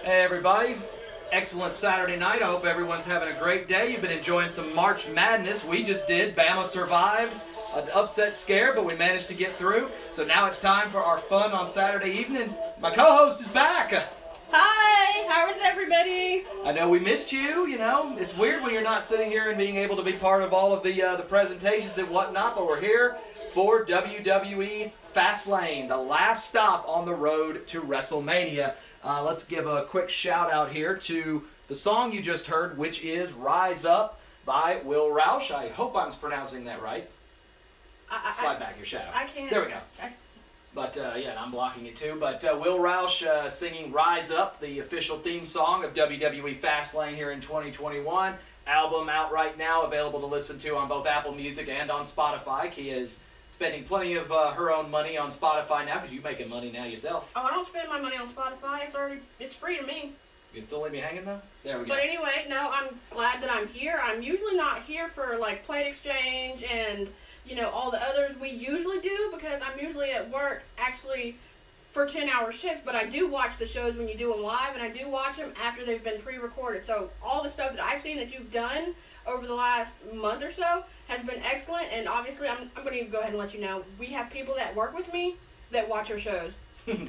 Hey everybody, excellent Saturday night. I hope everyone's having a great day. You've been enjoying some March Madness. We just did. Bama survived an upset scare, but we managed to get through. So now it's time for our fun on Saturday evening. My co-host is back. Hi, how is everybody? I know we missed you, It's weird when you're not sitting here and being able to be part of all of the presentations and whatnot, but we're here for WWE Fastlane, the last stop on the road to WrestleMania. Let's give a quick shout out here to the song you just heard, which is Rise Up by Will Roush. I hope I'm pronouncing that right. Slide back your shadow. I can't. There we go. But, and I'm blocking it too. But Will Roush singing Rise Up, the official theme song of WWE Fastlane here in 2021. Album out right now, available to listen to on both Apple Music and on Spotify. Kia is spending plenty of her own money on Spotify now, because you're making money now yourself. Oh, I don't spend my money on Spotify. It's free to me. You can still leave me hanging, though? There we go. But anyway, no, I'm glad that I'm here. I'm usually not here for, plate exchange and, all the others we usually do, because I'm usually at work, actually, for 10-hour shifts. But I do watch the shows when you do them live, and I do watch them after they've been pre-recorded. So all the stuff that I've seen that you've done over the last month or so has been excellent, and obviously I'm going to go ahead and let you know, we have people that work with me that watch our shows.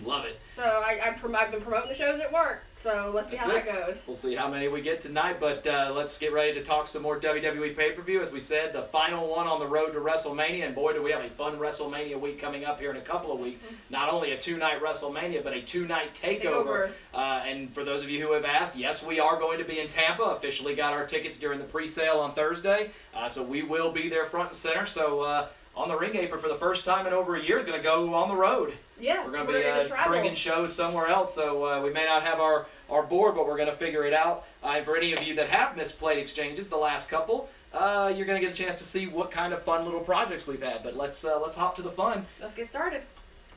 Love it. So I've been promoting the shows at work, so let's see how that goes. We'll see how many we get tonight, but let's get ready to talk some more WWE pay-per-view. As we said, the final one on the road to WrestleMania, and boy, do we have a fun WrestleMania week coming up here in a couple of weeks. Not only a two-night WrestleMania, but a two-night takeover. And for those of you who have asked, yes, we are going to be in Tampa. Officially got our tickets during the pre-sale on Thursday, so we will be there front and center. So on the ring apron for the first time in over a year is going to go on the road. Yeah, we're going to be bringing shows somewhere else, so we may not have our board, but we're going to figure it out. And for any of you that have missed plate exchanges, the last couple, you're going to get a chance to see what kind of fun little projects we've had. But let's hop to the fun. Let's get started.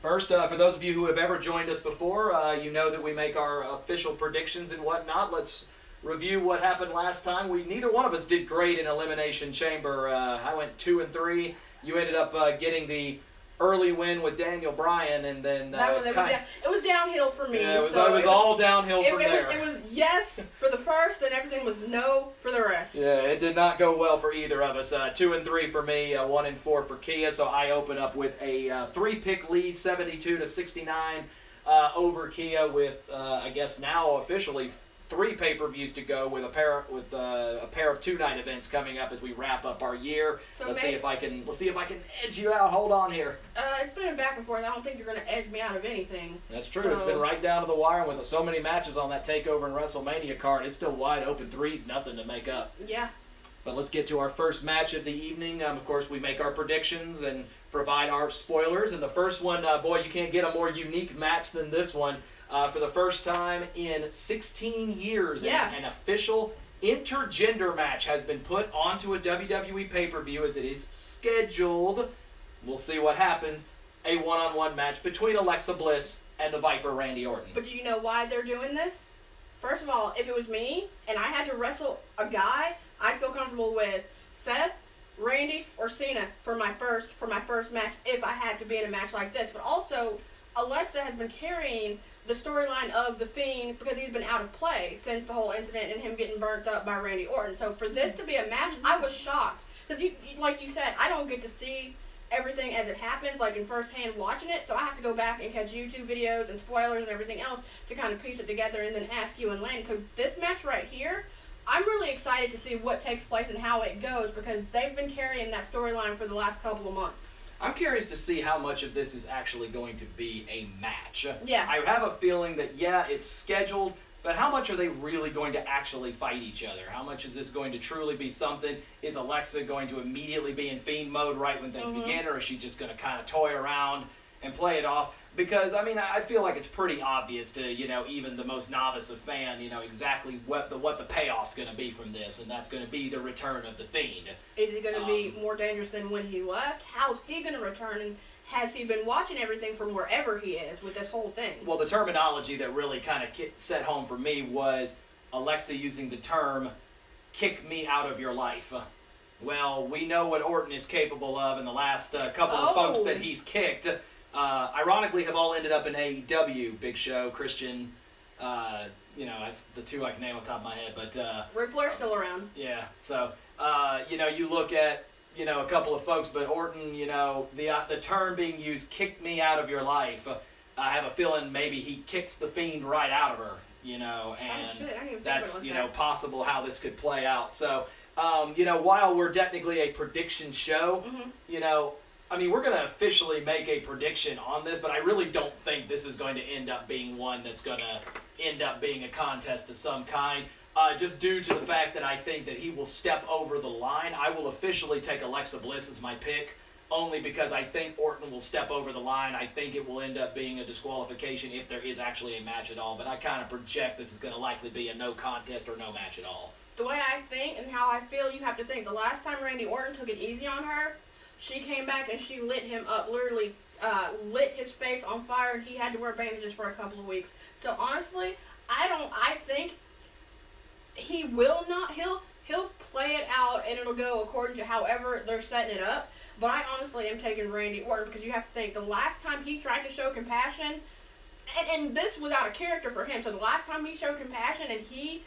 First, for those of you who have ever joined us before, you know that we make our official predictions and whatnot. Let's review what happened last time. Neither one of us did great in Elimination Chamber. I went 2-3. You ended up getting the early win with Daniel Bryan, and then it was downhill for me. Yeah, it was all downhill from there. It was yes for the first, and everything was no for the rest. Yeah, it did not go well for either of us. 2-3 for me, 1-4 for Kia. So I open up with a 3-pick lead, 72-69 over Kia, with I guess now officially 3 pay-per-views to go, with a pair of 2-night events coming up as we wrap up our year. So let's see if I can edge you out. Hold on here. It's been a back and forth. I don't think you're going to edge me out of anything. That's true. So it's been right down to the wire, and with so many matches on that Takeover and WrestleMania card, it's still wide open. 3's nothing to make up. Yeah. But let's get to our first match of the evening. Of course, we make our predictions and provide our spoilers. And the first one, boy, you can't get a more unique match than this one. For the first time in 16 years, an official intergender match has been put onto a WWE pay-per-view, as it is scheduled. We'll see what happens. A one-on-one match between Alexa Bliss and the Viper Randy Orton. But do you know why they're doing this? First of all, if it was me and I had to wrestle a guy, I'd feel comfortable with Seth, Randy, or Cena for my first match if I had to be in a match like this. But also, Alexa has been carrying the storyline of The Fiend because he's been out of play since the whole incident and him getting burnt up by Randy Orton. So for this to be a match, I was shocked. Because like you said, I don't get to see everything as it happens, in firsthand watching it. So I have to go back and catch YouTube videos and spoilers and everything else to kind of piece it together and then ask you and Lanny. So this match right here, I'm really excited to see what takes place and how it goes, because they've been carrying that storyline for the last couple of months. I'm curious to see how much of this is actually going to be a match. Yeah. I have a feeling that, it's scheduled, but how much are they really going to actually fight each other? How much is this going to truly be something? Is Alexa going to immediately be in Fiend mode right when things begin, or is she just going to kind of toy around and play it off? Because, I feel like it's pretty obvious to, even the most novice of fan, exactly what the payoff's going to be from this, and that's going to be the return of the Fiend. Is he going to be more dangerous than when he left? How's he going to return, and has he been watching everything from wherever he is with this whole thing? Well, the terminology that really kind of set home for me was Alexa using the term, kick me out of your life. Well, we know what Orton is capable of in the last couple of folks that he's kicked. Ironically, have all ended up in AEW. Big Show, Christian, That's the two I can name on top of my head. But Ric Flair's still around. Yeah. So you look at a couple of folks, but Orton, the term being used, "kick me out of your life." I have a feeling maybe he kicks the Fiend right out of her. And that's possible how this could play out. So, while we're technically a prediction show, we're going to officially make a prediction on this, but I really don't think this is going to end up being one that's going to end up being a contest of some kind. Just due to the fact that I think that he will step over the line. I will officially take Alexa Bliss as my pick, only because I think Orton will step over the line. I think it will end up being a disqualification if there is actually a match at all, but I kind of project this is going to likely be a no contest or no match at all. The way I think and how I feel, you have to think, the last time Randy Orton took it easy on her, she came back and she lit him up, literally lit his face on fire, and he had to wear bandages for a couple of weeks. So honestly, I think he will not, he'll play it out and it'll go according to however they're setting it up. But I honestly am taking Randy Orton because you have to think, the last time he tried to show compassion, and this was out of character for him, so the last time he showed compassion and he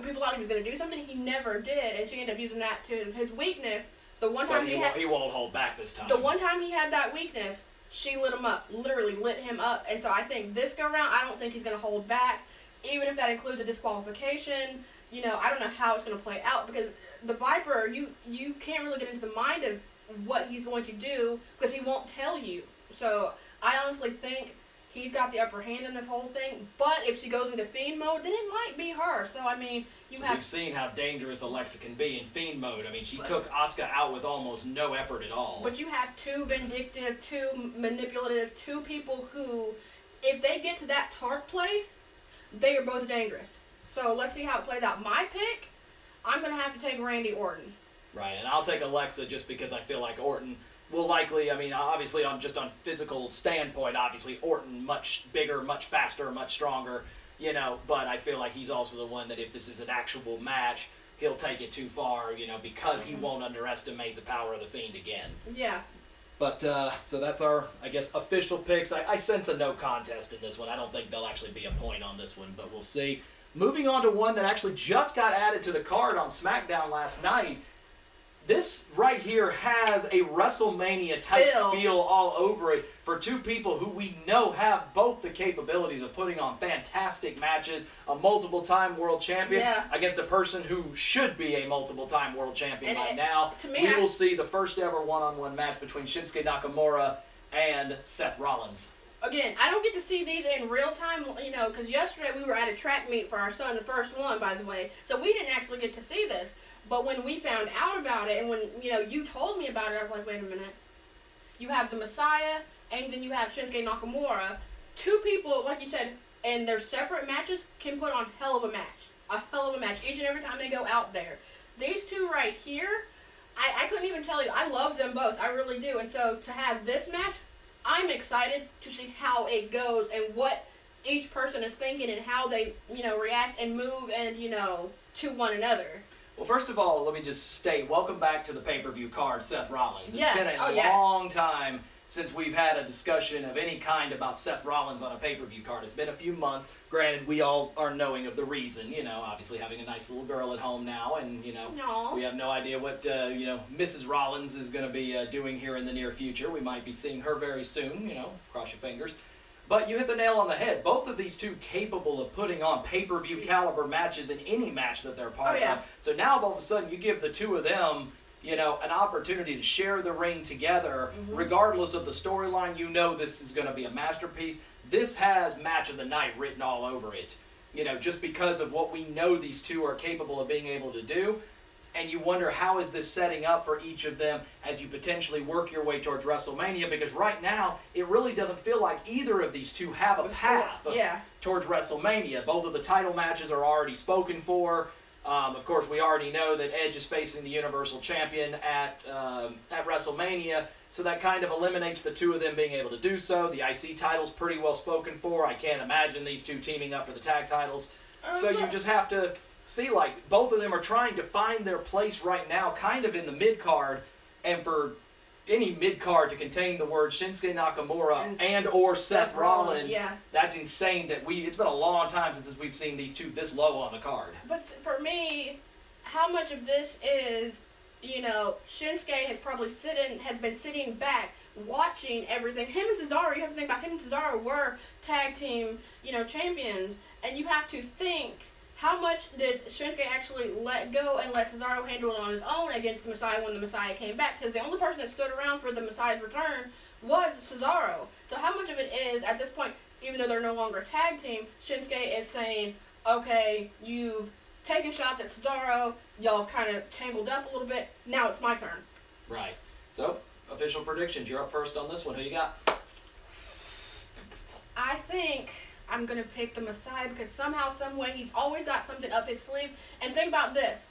people thought he was going to do something, he never did, and she ended up using that to his weakness. The one time he won't hold back this time. The one time he had that weakness, she lit him up, literally lit him up, and so I think this go around, I don't think he's going to hold back, even if that includes a disqualification. I don't know how it's going to play out, because the Viper, you can't really get into the mind of what he's going to do because he won't tell you. So I honestly think he's got the upper hand in this whole thing. But if she goes into Fiend mode, then it might be her. So we've seen how dangerous Alexa can be in Fiend mode. She took Asuka out with almost no effort at all. But you have two vindictive, two manipulative, two people who, if they get to that dark place, they are both dangerous. So let's see how it plays out. My pick, I'm going to have to take Randy Orton. Right, and I'll take Alexa just because I feel like Orton will likely, obviously on physical standpoint, obviously Orton much bigger, much faster, much stronger, but I feel like he's also the one that if this is an actual match, he'll take it too far, because he won't underestimate the power of the Fiend again. Yeah. But, so that's our, official picks. I sense a no contest in this one. I don't think there'll actually be a point on this one, but we'll see. Moving on to one that actually just got added to the card on Smackdown last night. This right here has a WrestleMania type feel all over it for two people who we know have both the capabilities of putting on fantastic matches, a multiple-time world champion against a person who should be a multiple-time world champion by now. We will see the first ever one-on-one match between Shinsuke Nakamura and Seth Rollins. Again, I don't get to see these in real time, because yesterday we were at a track meet for our son, the first one, by the way, so we didn't actually get to see this. But when we found out about it, and when, you told me about it, I was like, wait a minute. You have the Messiah, and then you have Shinsuke Nakamura. Two people, like you said, and their separate matches can put on hell of a match. A hell of a match each and every time they go out there. These two right here, I couldn't even tell you. I love them both. I really do. And so to have this match, I'm excited to see how it goes and what each person is thinking and how they, react and move and, to one another. Well, first of all, let me just state, welcome back to the pay-per-view card, Seth Rollins. Yes. It's been a long time since we've had a discussion of any kind about Seth Rollins on a pay-per-view card. It's been a few months. Granted, we all are knowing of the reason, obviously having a nice little girl at home now, and, we have no idea what, Mrs. Rollins is going to be doing here in the near future. We might be seeing her very soon, cross your fingers. But you hit the nail on the head. Both of these two capable of putting on pay-per-view caliber matches in any match that they're part of. So now all of a sudden you give the two of them, an opportunity to share the ring together, regardless of the storyline. This is going to be a masterpiece. This has match of the night written all over it. Just because of what we know these two are capable of being able to do. And you wonder, how is this setting up for each of them as you potentially work your way towards WrestleMania? Because right now, it really doesn't feel like either of these two have a path towards WrestleMania. Both of the title matches are already spoken for. Of course, we already know that Edge is facing the Universal Champion at WrestleMania, so that kind of eliminates the two of them being able to do so. The IC title's pretty well spoken for. I can't imagine these two teaming up for the tag titles. So you just have to see, both of them are trying to find their place right now, kind of in the mid-card, and for, any mid-card to contain the word Shinsuke Nakamura and or Seth Rollins, that's insane that it's been a long time since we've seen these two this low on the card. But for me, how much of this is, Shinsuke has been sitting back watching everything. Him and Cesaro, you have to think about him and Cesaro were tag team, champions, and you have to think, how much did Shinsuke actually let go and let Cesaro handle it on his own against the Messiah when the Messiah came back? Because the only person that stood around for the Messiah's return was Cesaro. So how much of it is, at this point, even though they're no longer a tag team, Shinsuke is saying, okay, you've taken shots at Cesaro, y'all have kind of tangled up a little bit, now it's my turn. Right. So, official predictions. You're up first on this one. Who you got? I think I'm going to pick the Messiah because somehow, some way, he's always got something up his sleeve. And think about this.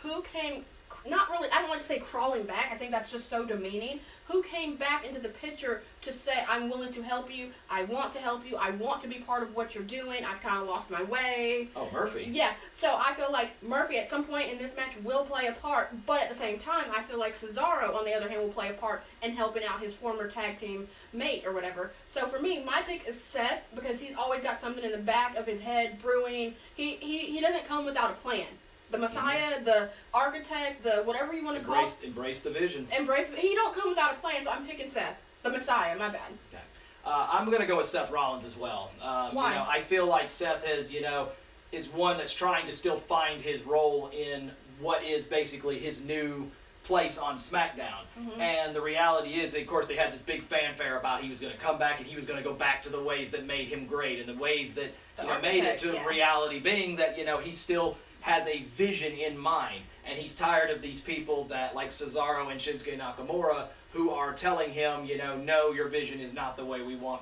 Who came, not really, I don't like to say crawling back. I think that's just so demeaning. Who came back into the picture to say, I'm willing to help you. I want to help you. I want to be part of what you're doing. I've kind of lost my way. Oh, Murphy. Yeah. So I feel like Murphy at some point in this match will play a part. But at the same time, I feel like Cesaro, on the other hand, will play a part in helping out his former tag team mate or whatever. So for me, my pick is Seth because he's always got something in the back of his head brewing. He doesn't come without a plan. The Messiah, the architect, the whatever you want to call it. Embrace the vision. He don't come without a plan, so I'm picking Seth. The Messiah, my bad. Okay. I'm going to go with Seth Rollins as well. Why? I feel like Seth is one that's trying to still find his role in what is basically his new place on SmackDown. Mm-hmm. And the reality is, of course, they had this big fanfare about he was going to come back and he was going to go back to the ways that made him great and the ways that made it to reality being that, he still has a vision in mind, and he's tired of these people that, like Cesaro and Shinsuke Nakamura, who are telling him, no, your vision is not the way we want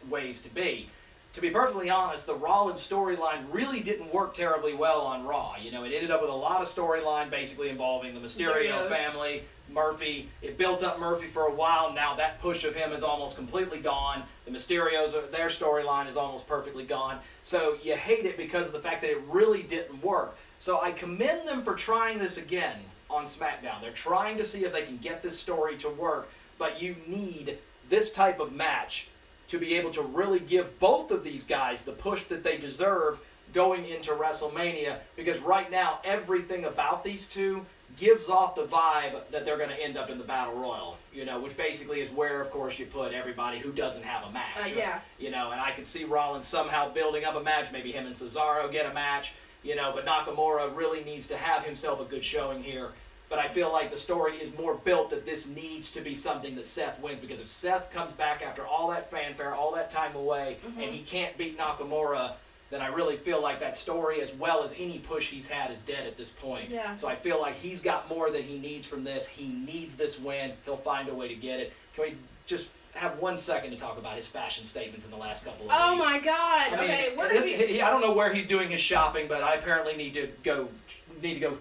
ways to be. To be perfectly honest, the Rollins storyline really didn't work terribly well on Raw. It ended up with a lot of storyline basically involving the Mysterio family, Murphy. It built up Murphy for a while. Now that push of him is almost completely gone. The Mysterios, their storyline is almost perfectly gone. So you hate it because of the fact that it really didn't work. So I commend them for trying this again on SmackDown. They're trying to see if they can get this story to work, but you need this type of match to be able to really give both of these guys the push that they deserve going into WrestleMania, because right now everything about these two gives off the vibe that they're going to end up in the Battle Royal, which basically is where, of course, you put everybody who doesn't have a match. And I could see Rollins somehow building up a match, maybe him and Cesaro get a match, but Nakamura really needs to have himself a good showing here. But I feel like the story is more built that this needs to be something that Seth wins, because if Seth comes back after all that fanfare, all that time away, and he can't beat Nakamura, then I really feel like that story, as well as any push he's had, is dead at this point. Yeah. So I feel like he's got more than he needs from this. He needs this win. He'll find a way to get it. Can we just have 1 second to talk about his fashion statements in the last couple of days? Oh my God! I don't know where he's doing his shopping, but I apparently need to go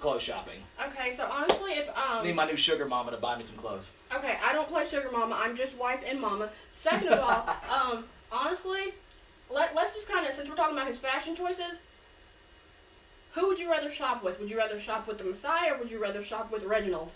clothes shopping. Okay, so honestly, I need my new sugar mama to buy me some clothes. Okay, I don't play sugar mama. I'm just wife and mama. Second of all, honestly, let's just kind of, since we're talking about his fashion choices, who would you rather shop with? Would you rather shop with the Messiah, or would you rather shop with Reginald?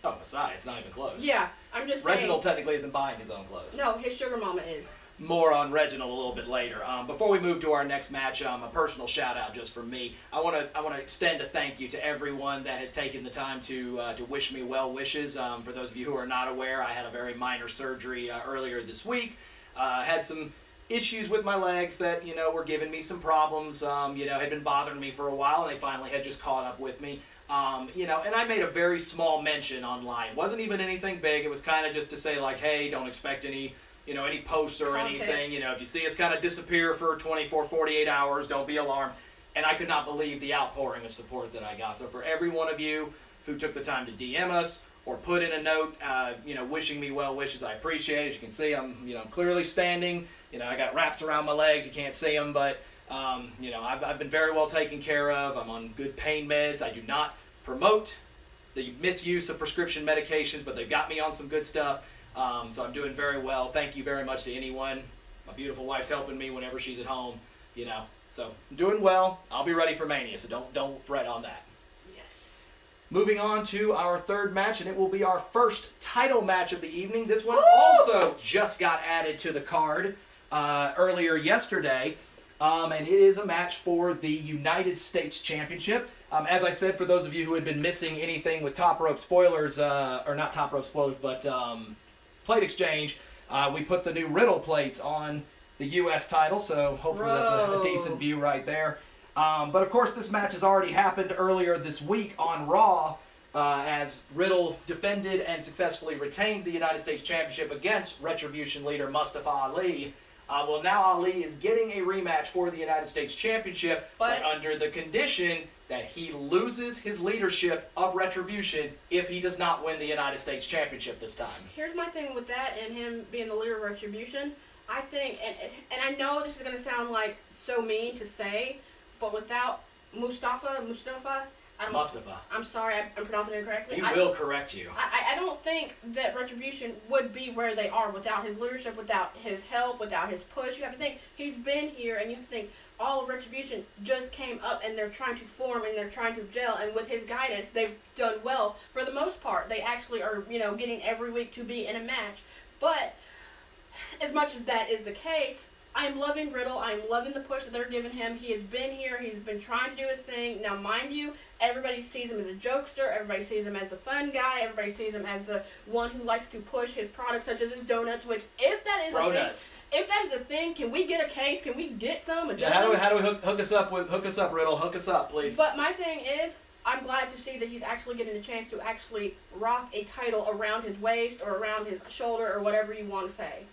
Oh, Messiah, it's not even close. Yeah, I'm just saying. Reginald technically isn't buying his own clothes. No, his sugar mama is. More on Reginald a little bit later. Before we move to our next match, a personal shout out just from me. I want to extend a thank you to everyone that has taken the time to wish me well wishes. For those of you who are not aware, I had a very minor surgery earlier this week. Had some issues with my legs that were giving me some problems. Had been bothering me for a while, and they finally had just caught up with me. And I made a very small mention online. It wasn't even anything big. It was kind of just to say, like, hey, don't expect any posts or anything. If you see us kind of disappear for 24, 48 hours, don't be alarmed. And I could not believe the outpouring of support that I got. So for every one of you who took the time to DM us or put in a note, wishing me well wishes, I appreciate it. As you can see, I'm clearly standing. I got wraps around my legs. You can't see them, but I've been very well taken care of. I'm on good pain meds. I do not promote the misuse of prescription medications, but they've got me on some good stuff. So I'm doing very well. Thank you very much to anyone. My beautiful wife's helping me whenever she's at home. So I'm doing well. I'll be ready for Mania, so don't fret on that. Yes. Moving on to our third match, and it will be our first title match of the evening. This one Woo! also just got added to the card earlier yesterday, and it is a match for the United States Championship. As I said, for those of you who had been missing anything with Top Rope spoilers, or not Top Rope spoilers, but Plate Exchange, we put the new Riddle plates on the U.S. title, so hopefully that's a decent view right there. But of course, this match has already happened earlier this week on Raw, as Riddle defended and successfully retained the United States Championship against Retribution leader Mustafa Ali. Well, now Ali is getting a rematch for the United States Championship, but under the condition that he loses his leadership of Retribution if he does not win the United States Championship this time. Here's my thing with that and him being the leader of Retribution. I think, and I know this is going to sound like so mean to say, but without Mustafa, I'm sorry, I'm pronouncing it correctly. He will correct you. I don't think that Retribution would be where they are without his leadership, without his help, without his push. You have to think, he's been here, and you have to think, all of Retribution just came up, and they're trying to form, and they're trying to gel, and with his guidance, they've done well for the most part. They actually are, getting every week to be in a match. But as much as that is the case, I'm loving Riddle. I'm loving the push that they're giving him. He has been here. He's been trying to do his thing. Now, mind you, everybody sees him as a jokester. Everybody sees him as the fun guy. Everybody sees him as the one who likes to push his products, such as his donuts, which, if that is if that is a thing, can we get a case? Can we get some? Yeah, how do we hook us up, Riddle? Hook us up, please. But my thing is, I'm glad to see that he's actually getting a chance to actually rock a title around his waist or around his shoulder or whatever you want to say.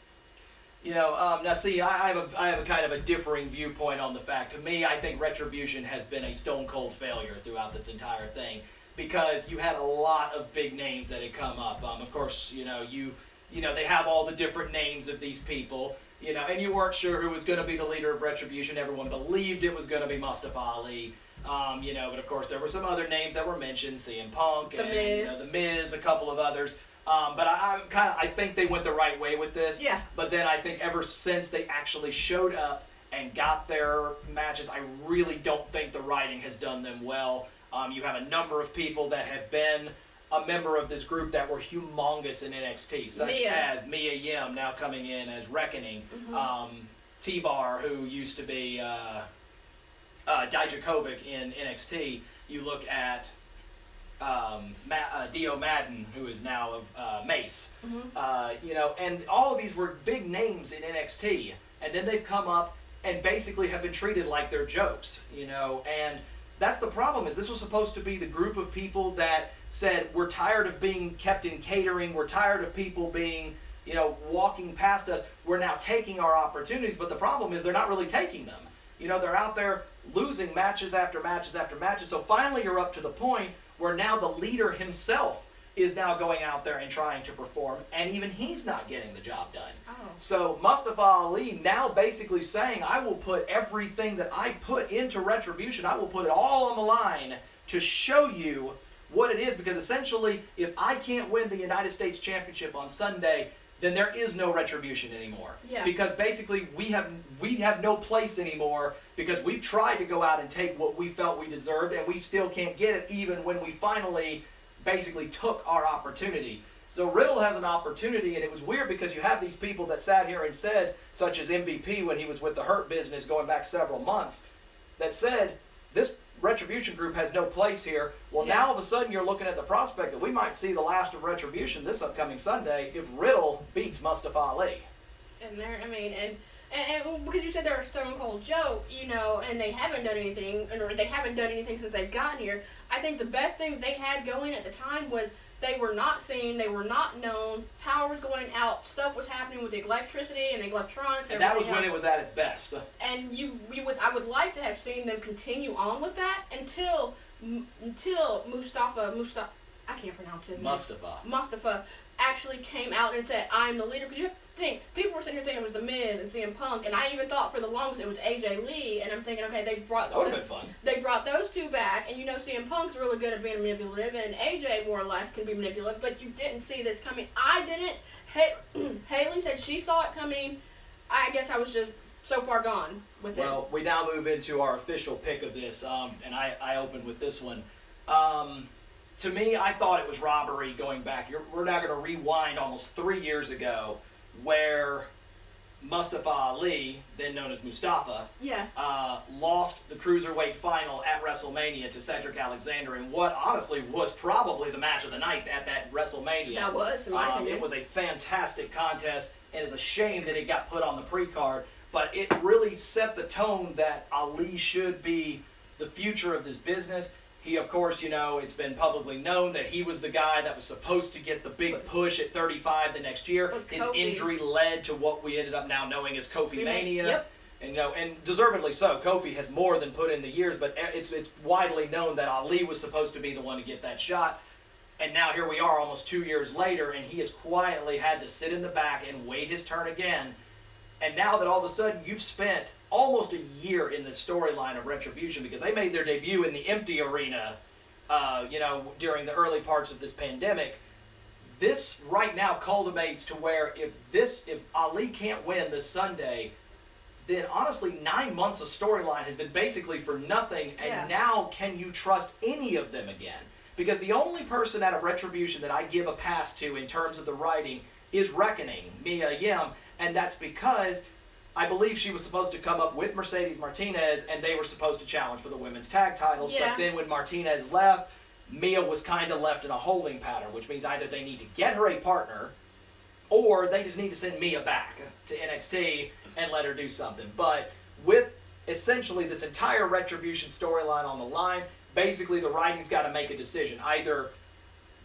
Now see, I have a kind of a differing viewpoint on the fact. To me, I think Retribution has been a stone cold failure throughout this entire thing, because you had a lot of big names that had come up. Of course, they have all the different names of these people, and you weren't sure who was going to be the leader of Retribution. Everyone believed it was going to be Mustafa Ali. But of course there were some other names that were mentioned, CM Punk The Miz, a couple of others. But I think they went the right way with this. Yeah. But then I think ever since they actually showed up and got their matches, I really don't think the writing has done them well. You have a number of people that have been a member of this group that were humongous in NXT, such as Mia Yim, now coming in as Reckoning, T-Bar, who used to be Dijakovic in NXT. You look at Dio Madden, who is now of Mace, and all of these were big names in NXT, and then they've come up and basically have been treated like they're jokes, and that's the problem. Is this was supposed to be the group of people that said, we're tired of being kept in catering, we're tired of people being, walking past us, we're now taking our opportunities, but the problem is they're not really taking them. They're out there losing matches after matches after matches, so finally you're up to the point where now the leader himself is now going out there and trying to perform, and even he's not getting the job done. So Mustafa Ali now basically saying, I will put everything that I put into Retribution, I will put it all on the line to show you what it is, because essentially, if I can't win the United States Championship on Sunday, then there is no Retribution anymore. Yeah. Because basically we have no place anymore, because we've tried to go out and take what we felt we deserved, and we still can't get it even when we finally basically took our opportunity. So Riddle has an opportunity, and it was weird because you have these people that sat here and said, such as MVP when he was with the Hurt Business going back several months, that said, this Retribution group has no place here. Well, now all of a sudden you're looking at the prospect that we might see the last of Retribution this upcoming Sunday if Riddle beats Mustafa Ali. And and because you said they're a stone cold joke, and they haven't done anything, or they haven't done anything since they've gotten here. I think the best thing they had going at the time was they were not seen, they were not known, power was going out, stuff was happening with the electricity and the electronics. And that was when it was at its best. And I would like to have seen them continue on with that until Mustafa, I can't pronounce his name. Mustafa actually came out and said, I'm the leader. Because you have to think, people were sitting here thinking it was The Miz and CM Punk, and I even thought for the longest it was AJ Lee, and I'm thinking, okay, that would have been fun. They brought those two back, and CM Punk's really good at being manipulative, and AJ more or less can be manipulative, but you didn't see this coming. I didn't. Haley said she saw it coming. I guess I was just so far gone with it. Well, we now move into our official pick of this, and I opened with this one. to me, I thought it was robbery going back. We're now going to rewind almost 3 years ago where Mustafa Ali, then known as Mustafa, lost the Cruiserweight final at WrestleMania to Cedric Alexander in what honestly was probably the match of the night at that WrestleMania. That was, in my opinion. It was a fantastic contest, and it's a shame that it got put on the pre-card, but it really set the tone that Ali should be the future of this business. He, of course, it's been publicly known that he was the guy that was supposed to get the big push at 35 the next year. His injury led to what we ended up now knowing as Kofi Mania. Yep. And deservedly so. Kofi has more than put in the years, but it's widely known that Ali was supposed to be the one to get that shot. And now here we are almost 2 years later, and he has quietly had to sit in the back and wait his turn again. And now that all of a sudden you've spent almost a year in the storyline of Retribution, because they made their debut in the empty arena, during the early parts of this pandemic. This right now culminates to where if Ali can't win this Sunday, then honestly 9 months of storyline has been basically for nothing. And now can you trust any of them again? Because the only person out of Retribution that I give a pass to in terms of the writing is Reckoning, Mia Yim. And that's because I believe she was supposed to come up with Mercedes Martinez, and they were supposed to challenge for the women's tag titles. Yeah. But then when Martinez left, Mia was kind of left in a holding pattern, which means either they need to get her a partner, or they just need to send Mia back to NXT and let her do something. But with essentially this entire Retribution storyline on the line, basically the writing's got to make a decision. Either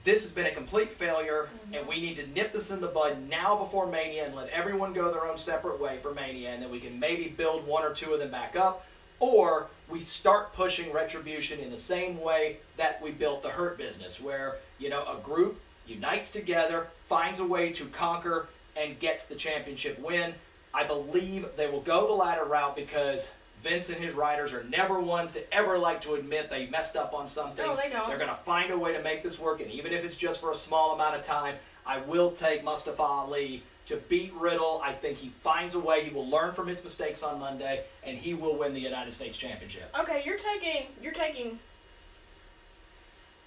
this has been a complete failure, and we need to nip this in the bud now before Mania and let everyone go their own separate way for Mania, and then we can maybe build one or two of them back up, or we start pushing Retribution in the same way that we built the Hurt Business, where, a group unites together, finds a way to conquer, and gets the championship win. I believe they will go the latter route because Vince and his writers are never ones to ever like to admit they messed up on something. No, they don't. They're going to find a way to make this work, and even if it's just for a small amount of time, I will take Mustafa Ali to beat Riddle. I think he finds a way. He will learn from his mistakes on Monday, and he will win the United States Championship. Okay, you're taking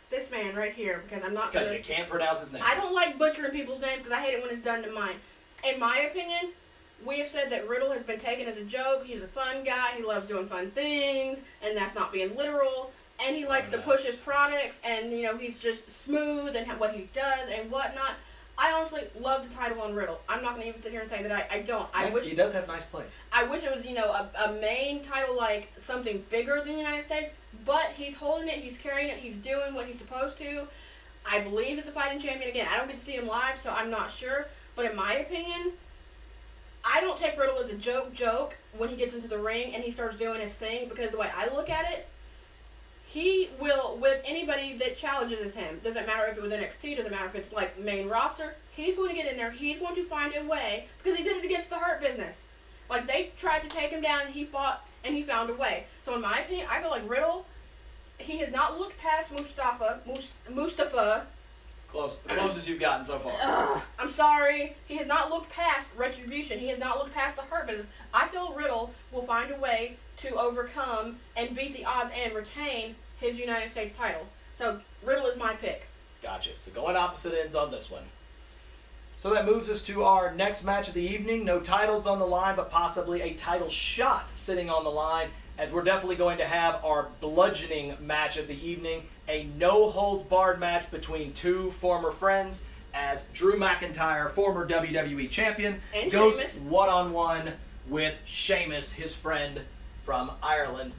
this man right here because I'm not. Because you can't pronounce his name. I don't like butchering people's names because I hate it when it's done to mine. In my opinion, we have said that Riddle has been taken as a joke. He's a fun guy. He loves doing fun things, and that's not being literal. And he likes to push his products, and he's just smooth and what he does and whatnot. I honestly love the title on Riddle. I'm not going to even sit here and say that I don't. He does have nice plays. I wish it was a main title, like something bigger than the United States. But he's holding it. He's carrying it. He's doing what he's supposed to. I believe he's a fighting champion again. I don't get to see him live, so I'm not sure. But in my opinion, I don't take Riddle as a joke when he gets into the ring and he starts doing his thing, because the way I look at it, he will whip anybody that challenges him. Doesn't matter if it was NXT, doesn't matter if it's like main roster. He's going to get in there. He's going to find a way, because he did it against the Hurt Business. Like, they tried to take him down and he fought and he found a way. So in my opinion, I feel like Riddle, he has not looked past Mustafa. Close. The closest you've gotten so far. I'm sorry. He has not looked past Retribution. He has not looked past the Hurt Business. I feel Riddle will find a way to overcome and beat the odds and retain his United States title. So Riddle is my pick. Gotcha. So going opposite ends on this one. So that moves us to our next match of the evening. No titles on the line, but possibly a title shot sitting on the line, as we're definitely going to have our bludgeoning match of the evening, a no-holds-barred match between two former friends, as Drew McIntyre, former WWE champion, and goes Sheamus. one-on-one with Sheamus, his friend from Ireland.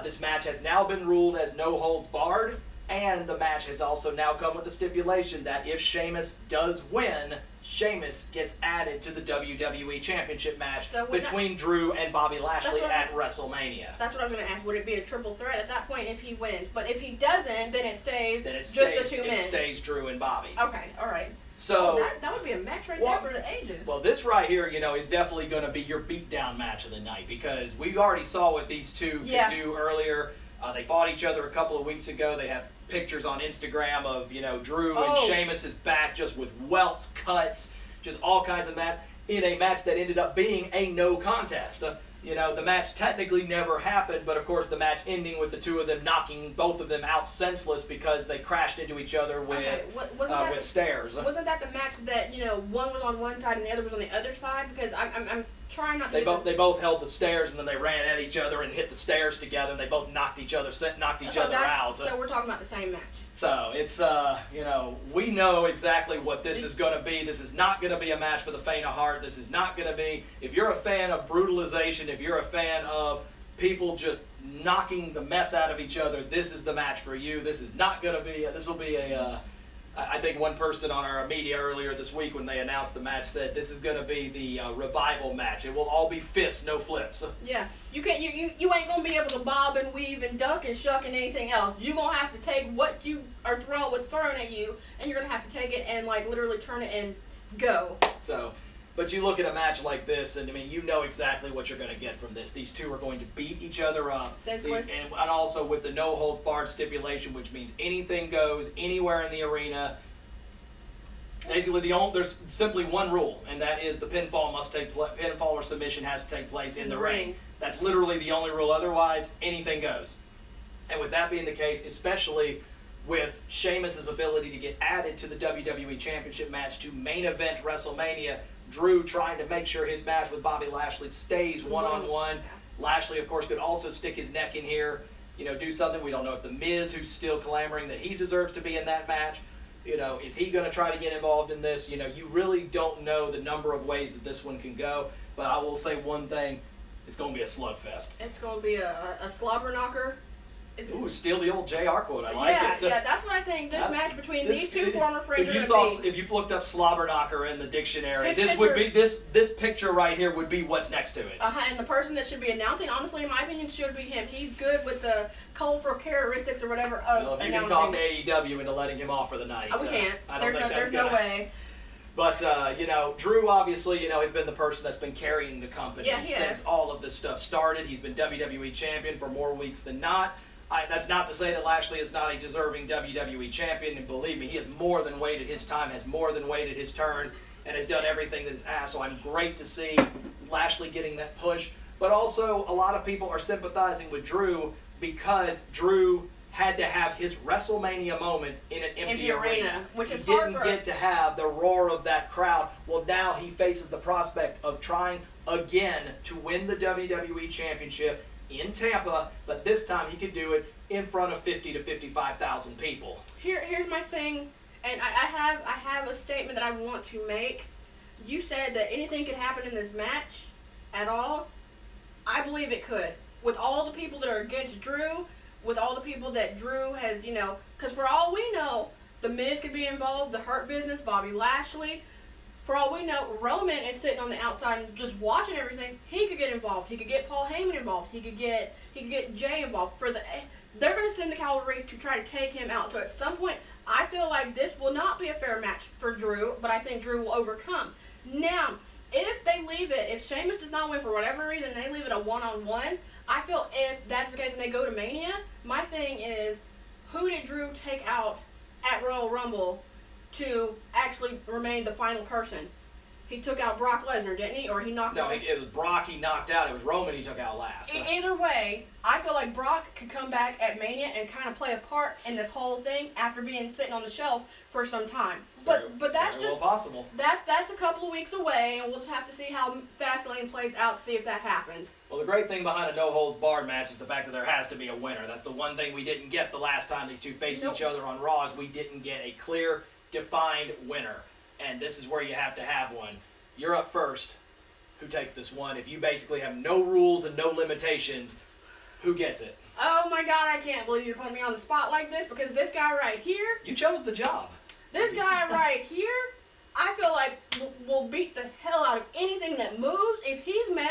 This match has now been ruled as no-holds-barred, and the match has also now come with the stipulation that if Sheamus does win, Sheamus gets added to the WWE Championship match between Drew and Bobby Lashley at WrestleMania. That's what I was going to ask. Would it be a triple threat at that point if he wins? But if he doesn't, then it stays the two men. It stays Drew and Bobby. Okay, all right. So that would be a match right there for the ages. Well, this right here, is definitely going to be your beatdown match of the night, because we already saw what these two could do earlier. They fought each other a couple of weeks ago. They have pictures on Instagram of, Drew and Sheamus' back just with welts, cuts, just all kinds of mats in a match that ended up being a no contest. the match technically never happened, but of course the match ending with the two of them knocking both of them out senseless because they crashed into each other with stairs. Wasn't that the match that one was on one side and the other was on the other side? Because I'm trying not to. They both held the stairs and then they ran at each other and hit the stairs together and they both knocked each other out. So we're talking about the same match. So it's we know exactly what this is going to be. This is not going to be a match for the faint of heart. This is not going to be, if you're a fan of brutalization, if you're a fan of people just knocking the mess out of each other, this is the match for you. This is not going to be. This will be a. I think one person on our media earlier this week when they announced the match said this is going to be the revival match. It will all be fists, no flips. Yeah, you can't. You ain't gonna be able to bob and weave and duck and shuck and anything else. You're gonna have to take what you are thrown at you, and you're gonna have to take it and literally turn it and go. So. But you look at a match like this, and you know exactly what you're going to get from this. These two are going to beat each other up. Senseless. And also with the no holds barred stipulation, which means anything goes anywhere in the arena. Basically, there's simply one rule, and that is the pinfall or submission has to take place in the ring. That's literally the only rule. Otherwise, anything goes. And with that being the case, especially with Sheamus' ability to get added to the WWE Championship match to main event WrestleMania, Drew trying to make sure his match with Bobby Lashley stays one-on-one. Lashley, of course, could also stick his neck in here, do something. We don't know if The Miz, who's still clamoring that he deserves to be in that match, is he going to try to get involved in this? You really don't know the number of ways that this one can go. But I will say one thing, it's going to be a slugfest. It's going to be a slobber knocker. Ooh, steal the old JR quote. I like it. Yeah, that's what I think. This match between these two former friends. If you looked up slobber knocker in the dictionary, this picture right here would be what's next to it. And the person that should be announcing, honestly, in my opinion, should be him. He's good with the colorful characteristics or whatever of well, if you announcing. can talk AEW into letting him off for the night. We can't. I don't think that's no way. But, Drew obviously, has been the person that's been carrying the company since all of this stuff started. He's been WWE champion for more weeks than not. That's not to say that Lashley is not a deserving WWE champion, and believe me, he has more than waited his time, has more than waited his turn, and has done everything that is asked. So I'm great to see Lashley getting that push. But also, a lot of people are sympathizing with Drew because Drew had to have his WrestleMania moment in an empty arena, which is he didn't get to have the roar of that crowd. Well, now he faces the prospect of trying again to win the WWE Championship in Tampa, but this time he could do it in front of 50 to 55,000 people. Here's my thing, and I have a statement that I want to make. You said that anything could happen in this match at all. I believe it could. With all the people that are against Drew, with all the people that Drew has, because for all we know, The Miz could be involved, the Hurt Business, Bobby Lashley. For all we know, Roman is sitting on the outside and just watching everything. He could get involved. He could get Paul Heyman involved. He could get Jay involved. They're going to send the cavalry to try to take him out. So at some point, I feel like this will not be a fair match for Drew, but I think Drew will overcome. Now, if they leave it, if Sheamus does not win for whatever reason, they leave it a one-on-one, I feel if that's the case and they go to Mania, my thing is, who did Drew take out at Royal Rumble to actually remain the final person? He took out Brock Lesnar, didn't he? Or he knocked No, it was Brock he knocked out. It was Roman he took out last. Either way, I feel like Brock could come back at Mania and kind of play a part in this whole thing after being sitting on the shelf for some time. But that's very well possible. That's a couple of weeks away, and we'll just have to see how Fastlane plays out to see if that happens. Well, the great thing behind a no-holds-barred match is the fact that there has to be a winner. That's the one thing we didn't get the last time these two faced each other on Raw, is we didn't get a clear, defined winner. And this is where you have to have one. You're up first. Who takes this one? If you basically have no rules and no limitations, who gets it? Oh my God, I can't believe you're putting me on the spot like this, because this guy right here... You chose the job. This guy right here, I feel like will beat the hell out of anything that moves. If he's mad,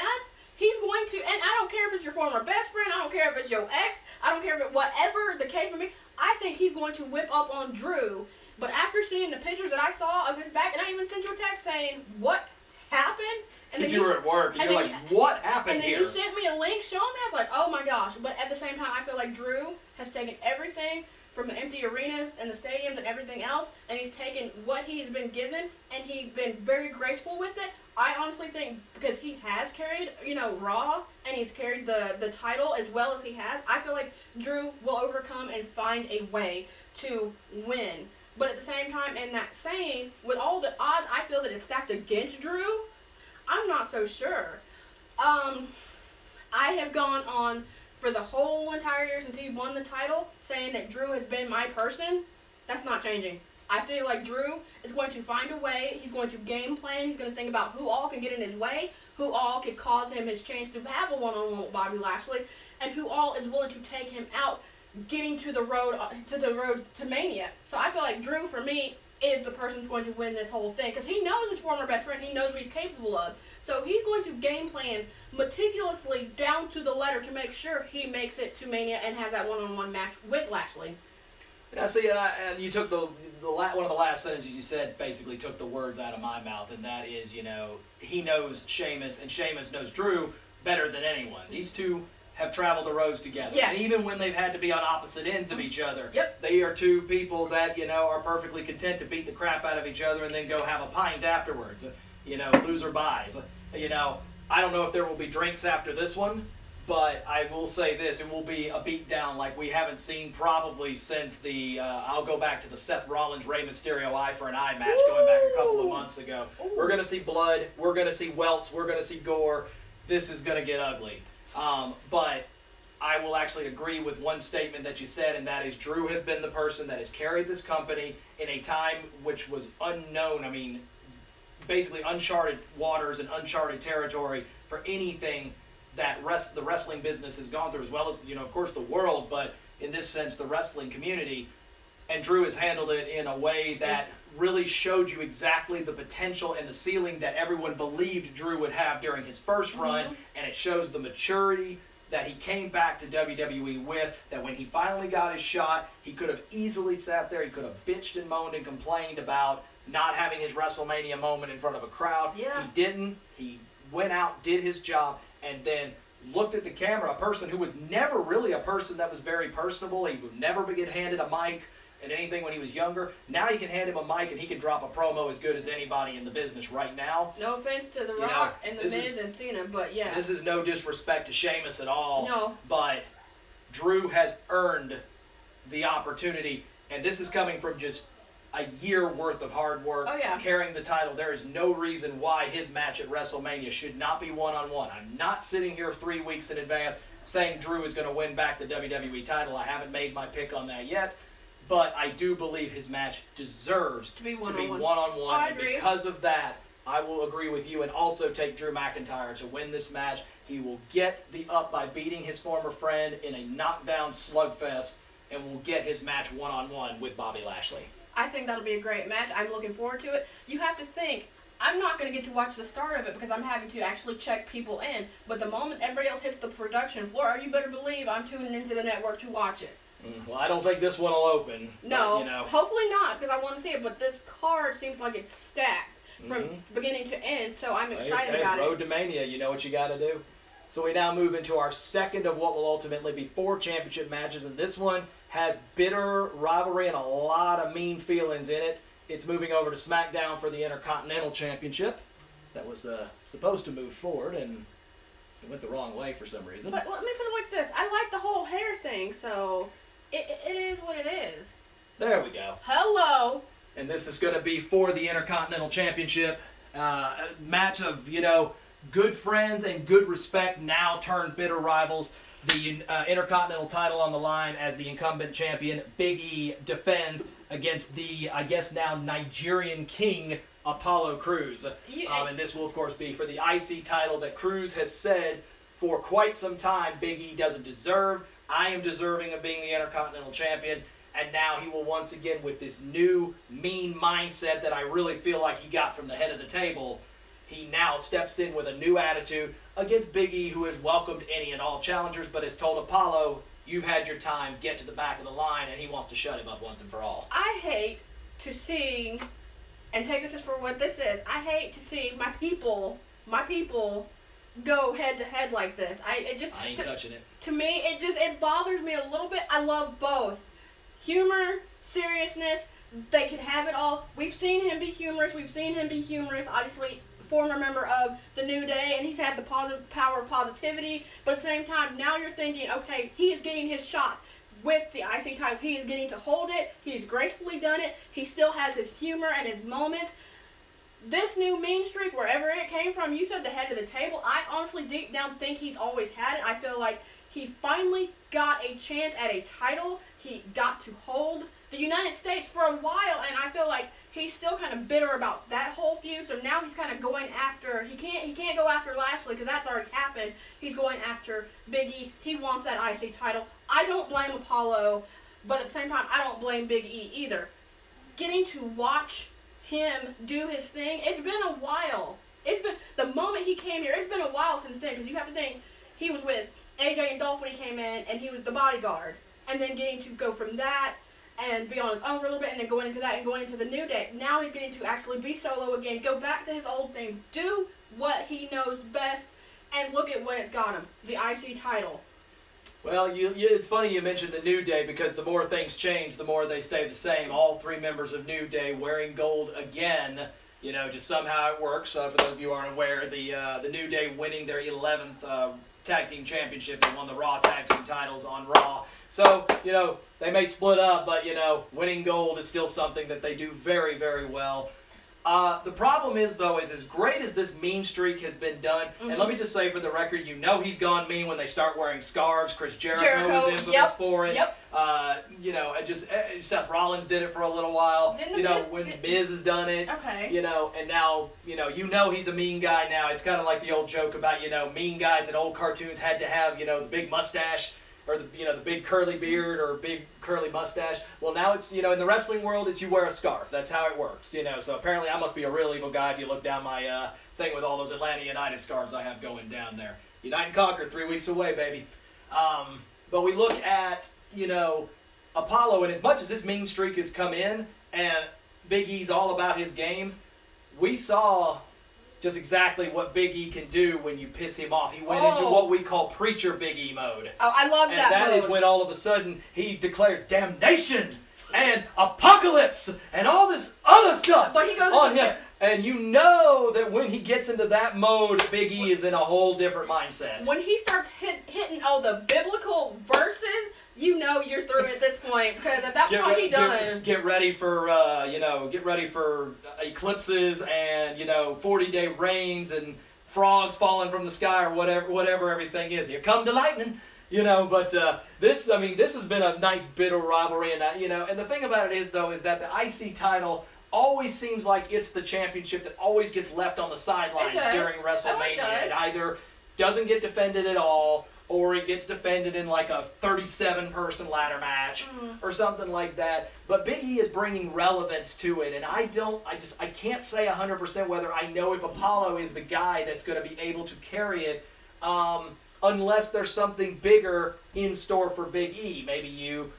he's going to... And I don't care if it's your former best friend. I don't care if it's your ex. I don't care if whatever the case may be. I think he's going to whip up on Drew. But after seeing the pictures that I saw of his back, and I even sent you a text saying, what happened? And then you were at work, and you're like, what happened here? And then you sent me a link showing me. I was like, oh my gosh. But at the same time, I feel like Drew has taken everything from the empty arenas and the stadiums and everything else, and he's taken what he's been given, and he's been very graceful with it. I honestly think because he has carried, Raw, and he's carried the title as well as he has, I feel like Drew will overcome and find a way to win. But at the same time, in that saying, with all the odds, I feel that it's stacked against Drew. I'm not so sure. I have gone on for the whole entire year since he won the title, saying that Drew has been my person. That's not changing. I feel like Drew is going to find a way. He's going to game plan. He's going to think about who all can get in his way, who all could cause him his chance to have a one-on-one with Bobby Lashley, and who all is willing to take him out, getting to the road to Mania. So I feel like Drew, for me, is the person who's going to win this whole thing because he knows his former best friend. He knows what he's capable of. So he's going to game plan meticulously down to the letter to make sure he makes it to Mania and has that one-on-one match with Lashley. Yeah, see, and you took one of the last sentences you said basically took the words out of my mouth, and that is, he knows Sheamus, and Sheamus knows Drew better than anyone. These two have traveled the roads together. Yeah. And even when they've had to be on opposite ends of each other, Yep. They are two people that, are perfectly content to beat the crap out of each other and then go have a pint afterwards. Loser buys. I don't know if there will be drinks after this one, but I will say this, it will be a beatdown like we haven't seen probably since I'll go back to the Seth Rollins, Rey Mysterio eye for an eye match going back a couple of months ago. Ooh. We're going to see blood, we're going to see welts, we're going to see gore. This is going to get ugly. But I will actually agree with one statement that you said, and that is Drew has been the person that has carried this company in a time which was unknown. I mean, basically uncharted waters and uncharted territory for anything that the wrestling business has gone through, as well as, of course, the world, but in this sense, the wrestling community. And Drew has handled it in a way that really showed you exactly the potential and the ceiling that everyone believed Drew would have during his first run, and it shows the maturity that he came back to WWE with, that when he finally got his shot, he could have easily sat there, he could have bitched and moaned and complained about not having his WrestleMania moment in front of a crowd. Yeah. He didn't. He went out, did his job, and then looked at the camera, a person who was never really a person that was very personable. He would never get handed a mic and anything when he was younger. Now you can hand him a mic and he can drop a promo as good as anybody in the business right now. No offense to The Rock and The Miz and Cena, but yeah. This is no disrespect to Sheamus at all. No. But Drew has earned the opportunity, and this is coming from just a year worth of hard work, carrying the title. There is no reason why his match at WrestleMania should not be one-on-one. I'm not sitting here 3 weeks in advance saying Drew is going to win back the WWE title. I haven't made my pick on that yet, but I do believe his match deserves to be one-on-one. And because of that, I will agree with you and also take Drew McIntyre to win this match. He will get the up by beating his former friend in a knockdown slugfest and will get his match one-on-one with Bobby Lashley. I think that'll be a great match. I'm looking forward to it. You have to think, I'm not going to get to watch the start of it because I'm having to actually check people in. But the moment everybody else hits the production floor, you better believe I'm tuning into the network to watch it. Well, I don't think this one will open. No, but, hopefully not because I want to see it. But this card seems like it's stacked from beginning to end, so I'm excited about it. Road to Mania, you know what you got to do. So we now move into our second of what will ultimately be 4 championship matches, and this one has bitter rivalry and a lot of mean feelings in it. It's moving over to Smackdown for the Intercontinental Championship. That was supposed to move forward, and it went the wrong way for some reason. But let me put it like this. I like the whole hair thing, so it is what it is. There we go. Hello. And this is going to be for the Intercontinental Championship. A match of, good friends and good respect now turned bitter rivals. The Intercontinental title on the line as the incumbent champion. Big E defends against the, I guess now, Nigerian king, Apollo Crews. And this will, of course, be for the IC title that Crews has said for quite some time Big E doesn't deserve. I am deserving of being the Intercontinental champion. And now he will once again, with this new mean mindset that I really feel like he got from the head of the table, he now steps in with a new attitude against Big E, who has welcomed any and all challengers, but has told Apollo, you've had your time, get to the back of the line, and he wants to shut him up once and for all. I hate to see, and take this as for what this is, I hate to see my people go head to head like this. I ain't touching it. To me, it bothers me a little bit. I love both. Humor, seriousness, they can have it all. We've seen him be humorous. Obviously, former member of the New Day, and he's had the positive power of positivity. But at the same time, now you're thinking, okay, he is getting his shot with the IC title. He is getting to hold it. He's gracefully done it. He still has his humor and his moments. This new mean streak, wherever it came from, you said the head of the table. I honestly deep down think he's always had it. I feel like he finally got a chance at a title. He got to hold the United States for a while, and I feel like he's still kind of bitter about that whole feud. So now he's kind of going after. He can't go after Lashley because that's already happened. He's going after Big E. He wants that IC title. I don't blame Apollo, but at the same time, I don't blame Big E either. Getting to watch him do his thing, it's been a while. It's been the moment he came here. It's been a while since then, because you have to think he was with AJ and Dolph when he came in, and he was the bodyguard, and then getting to go from that and be on his own for a little bit, and then going into that and going into the New Day. Now he's getting to actually be solo again, go back to his old thing, do what he knows best, and look at what it's got him, the IC title. Well, it's funny you mentioned the New Day, because the more things change, the more they stay the same. All three members of New Day wearing gold again. You know, just somehow it works. For those of you who aren't aware, the New Day winning their 11th tag team championship. They won the Raw tag team titles on Raw. So, you know, they may split up, but, you know, winning gold is still something that they do very, very well. The problem is, though, is as great as this mean streak has been done, and let me just say for the record, you know he's gone mean when they start wearing scarves. Chris Jericho was infamous for it. You know, Seth Rollins did it for a little while. When Miz has done it. Okay. You know, and now, you know he's a mean guy now. It's kind of like the old joke about, mean guys in old cartoons had to have, the big mustache. Or the big curly beard or big curly mustache. Well, now it's, in the wrestling world, it's you wear a scarf. That's how it works, So apparently I must be a real evil guy if you look down my thing with all those Atlanta United scarves I have going down there. Unite and Conquer, 3 weeks away, baby. But we look at, Apollo, and as much as this mean streak has come in, and Big E's all about his games, we saw just exactly what Big E can do when you piss him off. He went into what we call Preacher Big E mode. Oh, I love that mode. And that is when all of a sudden he declares damnation and apocalypse and all this other stuff but he goes on him. And you know that when he gets into that mode, Big E is in a whole different mindset. When he starts hitting all the biblical verses, you know you're through at this point, because at that point he done. Get ready for eclipses and 40-day rains and frogs falling from the sky or whatever everything is. Here come the lightning, But this has been a nice bitter rivalry, and and the thing about it is that the IC title always seems like it's the championship that always gets left on the sidelines during WrestleMania. It either doesn't get defended at all, or it gets defended in like a 37-person ladder match or something like that. But Big E is bringing relevance to it, and I can't say 100% whether I know if Apollo is the guy that's going to be able to carry it, unless there's something bigger in store for Big E. Maybe you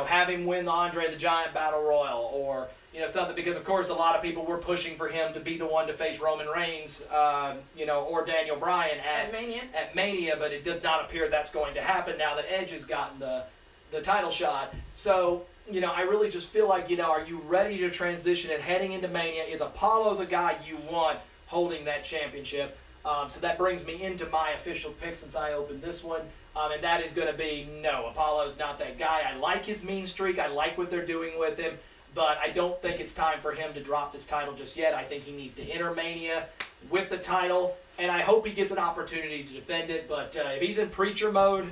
have him win the Andre the Giant Battle Royal, or something, because of course a lot of people were pushing for him to be the one to face Roman Reigns, or Daniel Bryan at Mania, but it does not appear that's going to happen now that Edge has gotten the title shot. So, I really just feel like, are you ready to transition and heading into Mania? Is Apollo the guy you want holding that championship? So that brings me into my official pick since I opened this one, and that is going to be no, Apollo's not that guy. I like his mean streak. I like what they're doing with him. But I don't think it's time for him to drop this title just yet. I think he needs to enter Mania with the title, and I hope he gets an opportunity to defend it. But if he's in Preacher mode,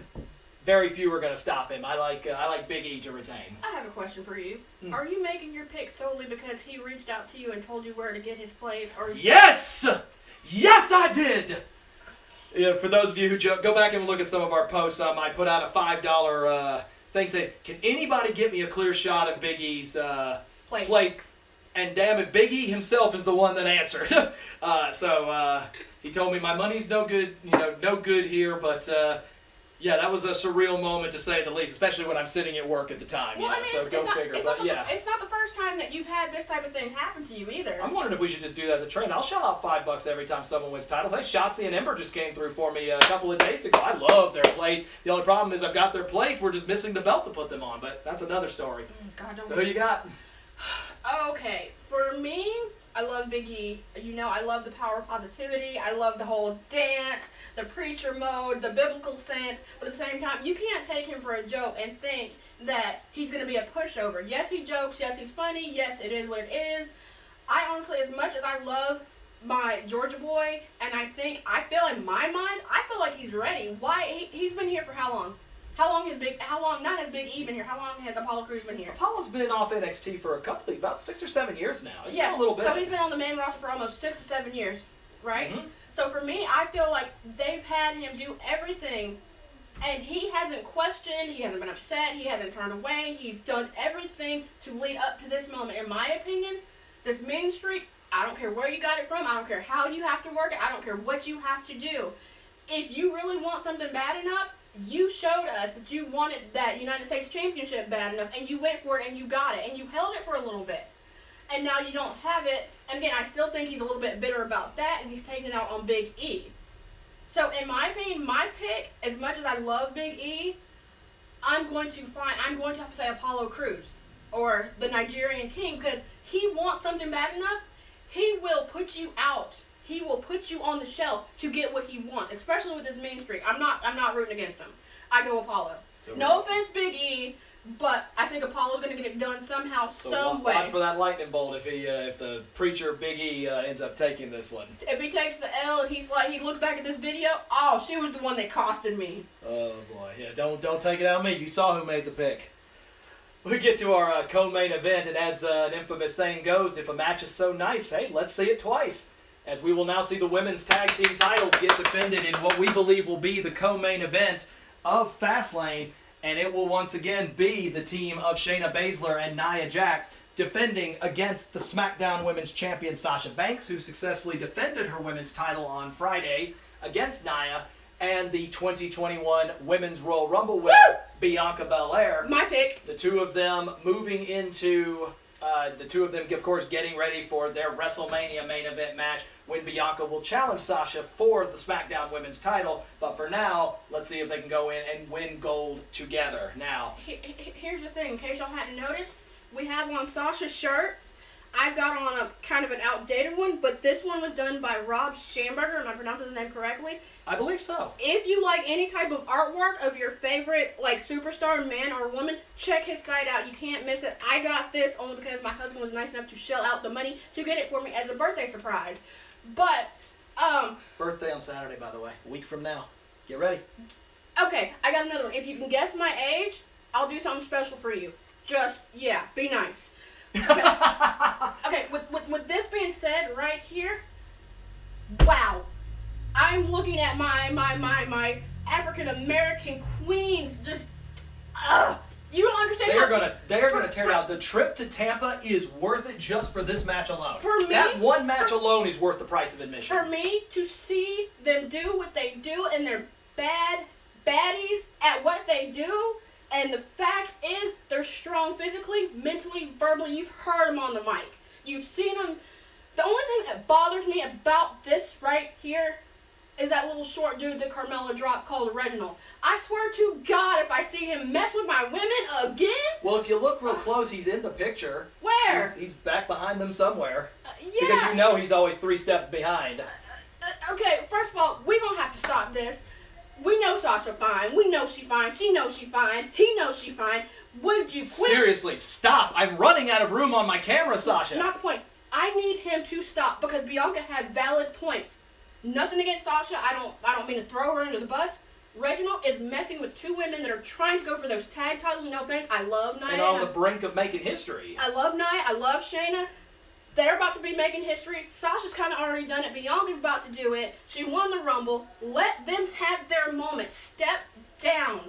very few are going to stop him. I like Big E to retain. I have a question for you. Are you making your pick solely because he reached out to you and told you where to get his plates? Or yes! Yes, I did! For those of you who go back and look at some of our posts, I put out a $5... thing saying, can anybody get me a clear shot of Big E's plate? And damn it, Big E himself is the one that answered. So he told me my money's no good, no good here. But yeah, that was a surreal moment to say the least, especially when I'm sitting at work at the time. Well, so go figure. It's not the first time that you've had this type of thing happen to you either. I'm wondering if we should just do that as a trend. I'll shell out $5 every time someone wins titles. Hey, Shotzi and Ember just came through for me a couple of days ago. I love their plates. The only problem is I've got their plates. We're just missing the belt to put them on, but that's another story. God, so who you got? Okay, for me, I love Big E. You know, I love the power of positivity. I love the whole dance, the preacher mode, the biblical sense. But at the same time, you can't take him for a joke and think that he's going to be a pushover. Yes, he jokes. Yes, he's funny. Yes, it is what it is. I honestly, as much as I love my Georgia boy, and I feel in my mind, I feel like he's ready. Why? He's been here for how long? Not has Big E been here? How long has Apollo Crews been here? Apollo's been off NXT for about 6 or 7 years now. It's been Yeah, a little bit. so he's been on the main roster for almost 6 to 7 years, right? Mm-hmm. So for me, I feel like they've had him do everything, and he hasn't questioned, he hasn't been upset, he hasn't turned away, he's done everything to lead up to this moment. In my opinion, this mean streak, I don't care where you got it from, I don't care how you have to work it, I don't care what you have to do. If you really want something bad enough, you showed us that you wanted that United States Championship bad enough, and you went for it, and you got it, and you held it for a little bit. And now you don't have it. And again, I still think he's a little bit bitter about that, and he's taking it out on Big E. So in my opinion, my pick, as much as I love Big E, I'm going to have to say Apollo Crews or the Nigerian King, because he wants something bad enough, he will put you out. He will put you on the shelf to get what he wants, especially with this mean streak. I'm not rooting against him. I go Apollo. No offense, Big E, but I think Apollo's going to get it done somehow, some way. Watch for that lightning bolt if the preacher Big E ends up taking this one. If he takes the L and he looks back at this video, oh, she was the one that costed me. Oh boy, yeah, don't take it out on me. You saw who made the pick. We get to our co-main event, and as an infamous saying goes, if a match is so nice, hey, let's see it twice. As we will now see the women's tag team titles get defended in what we believe will be the co-main event of Fastlane, and it will once again be the team of Shayna Baszler and Nia Jax defending against the Smackdown Women's Champion Sasha Banks, who successfully defended her women's title on Friday against Nia, and the 2021 Women's Royal Rumble winner, Bianca Belair. My pick. The two of them moving into... of course, getting ready for their WrestleMania main event match when Bianca will challenge Sasha for the SmackDown Women's title. But for now, let's see if they can go in and win gold together. Now, here's the thing. In case y'all hadn't noticed, we have on Sasha's shirts. I've got on a kind of an outdated one, but this one was done by Rob Schamberger. Am I pronouncing his name correctly? I believe so. If you like any type of artwork of your favorite superstar, man or woman, check his site out. You can't miss it. I got this only because my husband was nice enough to shell out the money to get it for me as a birthday surprise. But, birthday on Saturday, by the way. A week from now. Get ready. Okay, I got another one. If you can guess my age, I'll do something special for you. Just, yeah, be nice. Okay, with this being said right here, wow. I'm looking at my African American queens just, you don't understand. They are gonna tear it out. The trip to Tampa is worth it just for this match alone. For me, that one match alone is worth the price of admission. For me to see them do what they do and they're baddies at what they do, and the fact is they're strong physically, mentally, verbally. You've heard them on the mic. You've seen them. The only thing that bothers me about this right here is that little short dude that Carmella dropped called Reginald. I swear to God, if I see him mess with my women again... Well, if you look real close, he's in the picture. Where? He's back behind them somewhere. Yeah. Because you know he's always 3 steps behind. Okay, first of all, we're going to have to stop this. We know Sasha fine. We know she fine. She knows she fine. He knows she fine. Would you quit? Seriously, stop. I'm running out of room on my camera, Sasha. Not the point. I need him to stop because Bianca has valid points. Nothing against Sasha. I don't mean to throw her under the bus. Reginald is messing with 2 women that are trying to go for those tag titles. No offense. I love Nia. And on the brink of making history. I love Nia. I love Shayna. They're about to be making history. Sasha's kind of already done it. Bianca's about to do it. She won the Rumble. Let them have their moment. Step down.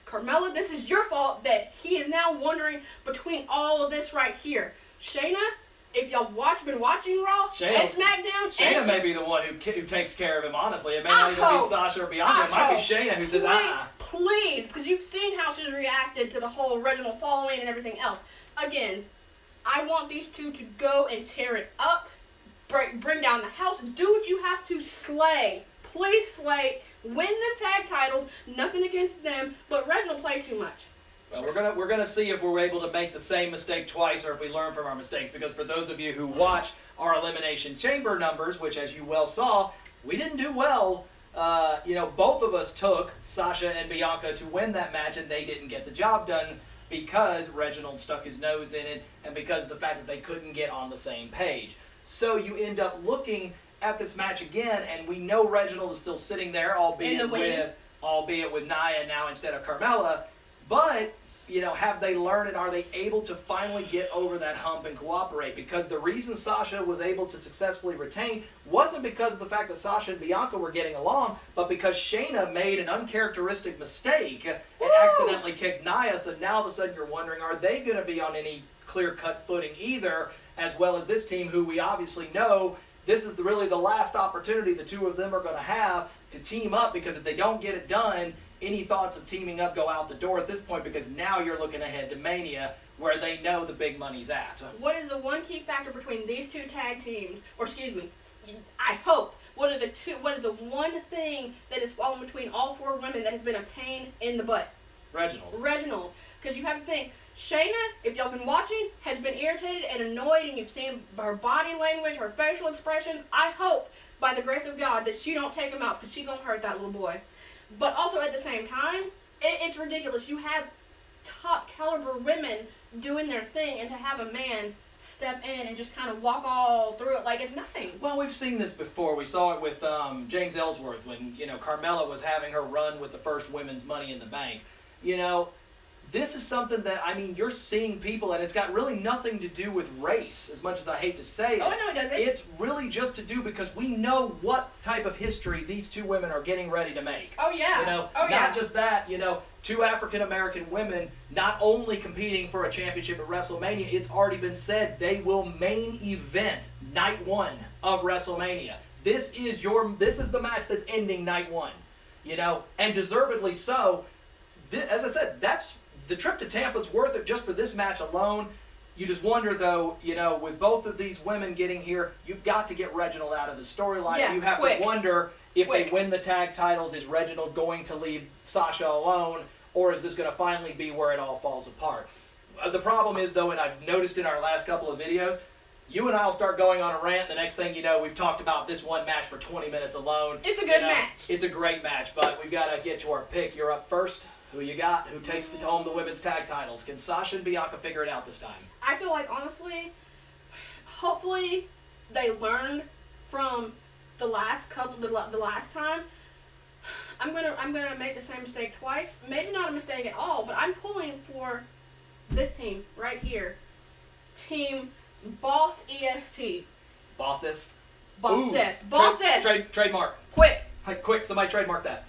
Carmella, this is your fault that he is now wondering between all of this right here. Shayna, if y'all been watching Raw and SmackDown. Shayna may be the one who takes care of him, honestly. It may not even be Sasha or Bianca. It might be Shayna who says, Please, because you've seen how she's reacted to the whole Reginald following and everything else. Again, I want these two to go and tear it up, bring down the house, do what you have to, slay. Please slay, win the tag titles, nothing against them, but Reginald played too much. Well, we're gonna see if we're able to make the same mistake twice or if we learn from our mistakes, because for those of you who watch our Elimination Chamber numbers, which, as you well saw, we didn't do well. Both of us took Sasha and Bianca to win that match, and they didn't get the job done because Reginald stuck his nose in it and because of the fact that they couldn't get on the same page. So you end up looking at this match again, and we know Reginald is still sitting there, albeit with Nia now instead of Carmella. But, have they learned and are they able to finally get over that hump and cooperate? Because the reason Sasha was able to successfully retain wasn't because of the fact that Sasha and Bianca were getting along, but because Shayna made an uncharacteristic mistake and accidentally kicked Nia. So now all of a sudden you're wondering, are they going to be on any clear-cut footing either, as well as this team who we obviously know this is really the last opportunity the two of them are going to have to team up, because if they don't get it done, any thoughts of teaming up go out the door at this point, because now you're looking ahead to Mania where they know the big money's at. What is the one key factor between these two tag teams, or excuse me, I hope, what is the one thing that is falling between all four women that has been a pain in the butt? Reginald. Because you have to think, Shayna, if y'all been watching, has been irritated and annoyed, and you've seen her body language, her facial expressions. I hope, by the grace of God, that she don't take him out, because she gonna hurt that little boy. But also at the same time, it's ridiculous. You have top caliber women doing their thing, and to have a man step in and just kind of walk all through it like it's nothing. Well, we've seen this before. We saw it with James Ellsworth when, Carmella was having her run with the first women's Money in the Bank. This is something that, you're seeing people, and it's got really nothing to do with race, as much as I hate to say it. Oh, no, it doesn't. It's really just to do because we know what type of history these two women are getting ready to make. Oh, yeah. Not just that, two African-American women not only competing for a championship at WrestleMania, it's already been said they will main event night one of WrestleMania. This is the match that's ending night one, and deservedly so. As I said, the trip to Tampa's worth it just for this match alone. You just wonder, though, with both of these women getting here, you've got to get Reginald out of the storyline. Yeah, you have to wonder if they win the tag titles, is Reginald going to leave Sasha alone, or is this going to finally be where it all falls apart? The problem is, though, and I've noticed in our last couple of videos, you and I will start going on a rant. The next thing you know, we've talked about this one match for 20 minutes alone. It's a good match. It's a great match, but we've got to get to our pick. You're up first. Who you got? Who takes home the women's tag titles? Can Sasha and Bianca figure it out this time? I feel like, honestly, hopefully they learned from the last time. I'm gonna make the same mistake twice. Maybe not a mistake at all, but I'm pulling for this team right here. Team Boss EST. Bossist. Bossist. Trademark. Quick! Somebody trademark that.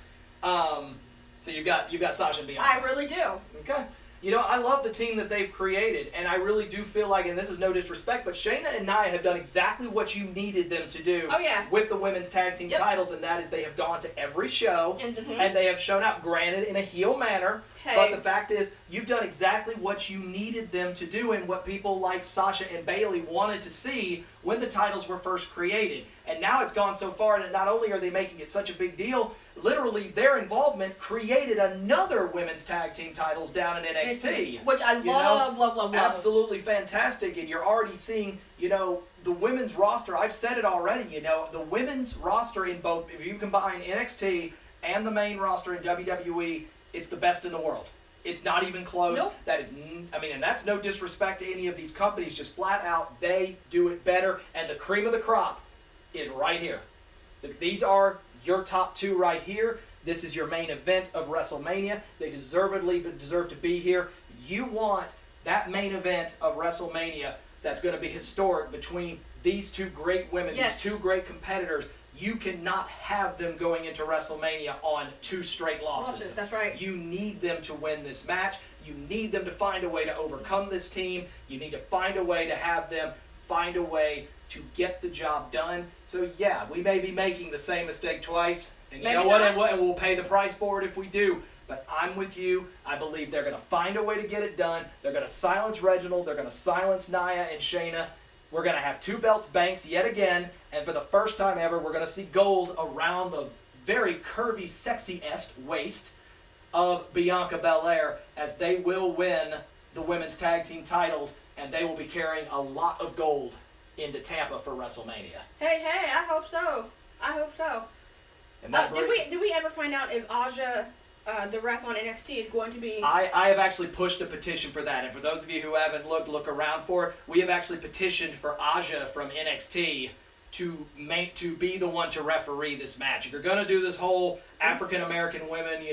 So you've got Sasha and Bianca. I really do. Okay. I love the team that they've created, and I really do feel like, and this is no disrespect, but Shayna and Nia have done exactly what you needed them to do with the women's tag team titles, and that is they have gone to every show, and they have shown out, granted in a heel manner, but the fact is, you've done exactly what you needed them to do and what people like Sasha and Bayley wanted to see when the titles were first created. And now it's gone so far that not only are they making it such a big deal, literally their involvement created another women's tag team titles down in NXT. Which I love. Absolutely fantastic. And you're already seeing, the women's roster. I've said it already, the women's roster in both, if you combine NXT and the main roster in WWE, it's the best in the world. It's not even close. Nope. That is, and that's no disrespect to any of these companies. Just flat out, they do it better. And the cream of the crop is right here. These are your top two right here. This is your main event of WrestleMania. They deserve to be here. You want that main event of WrestleMania that's going to be historic between these two great women, these two great competitors. You cannot have them going into WrestleMania on 2 straight losses. That's right. You need them to win this match. You need them to find a way to overcome this team. You need to find a way to have them find a way to get the job done. So yeah, we may be making the same mistake twice, and you know what? And we'll pay the price for it if we do. But I'm with you. I believe they're going to find a way to get it done. They're going to silence Reginald. They're going to silence Nia and Shayna. We're going to have 2 belts banks yet again, and for the first time ever, we're going to see gold around the very curvy, sexy-esque waist of Bianca Belair, as they will win the women's tag team titles, and they will be carrying a lot of gold into Tampa for WrestleMania. Hey, I hope so. And that did we ever find out if Aja, the ref on NXT, is going to be... I have actually pushed a petition for that, and for those of you who haven't look around for it, we have actually petitioned for Aja from NXT to be the one to referee this match. If you're going to do this whole African-American women,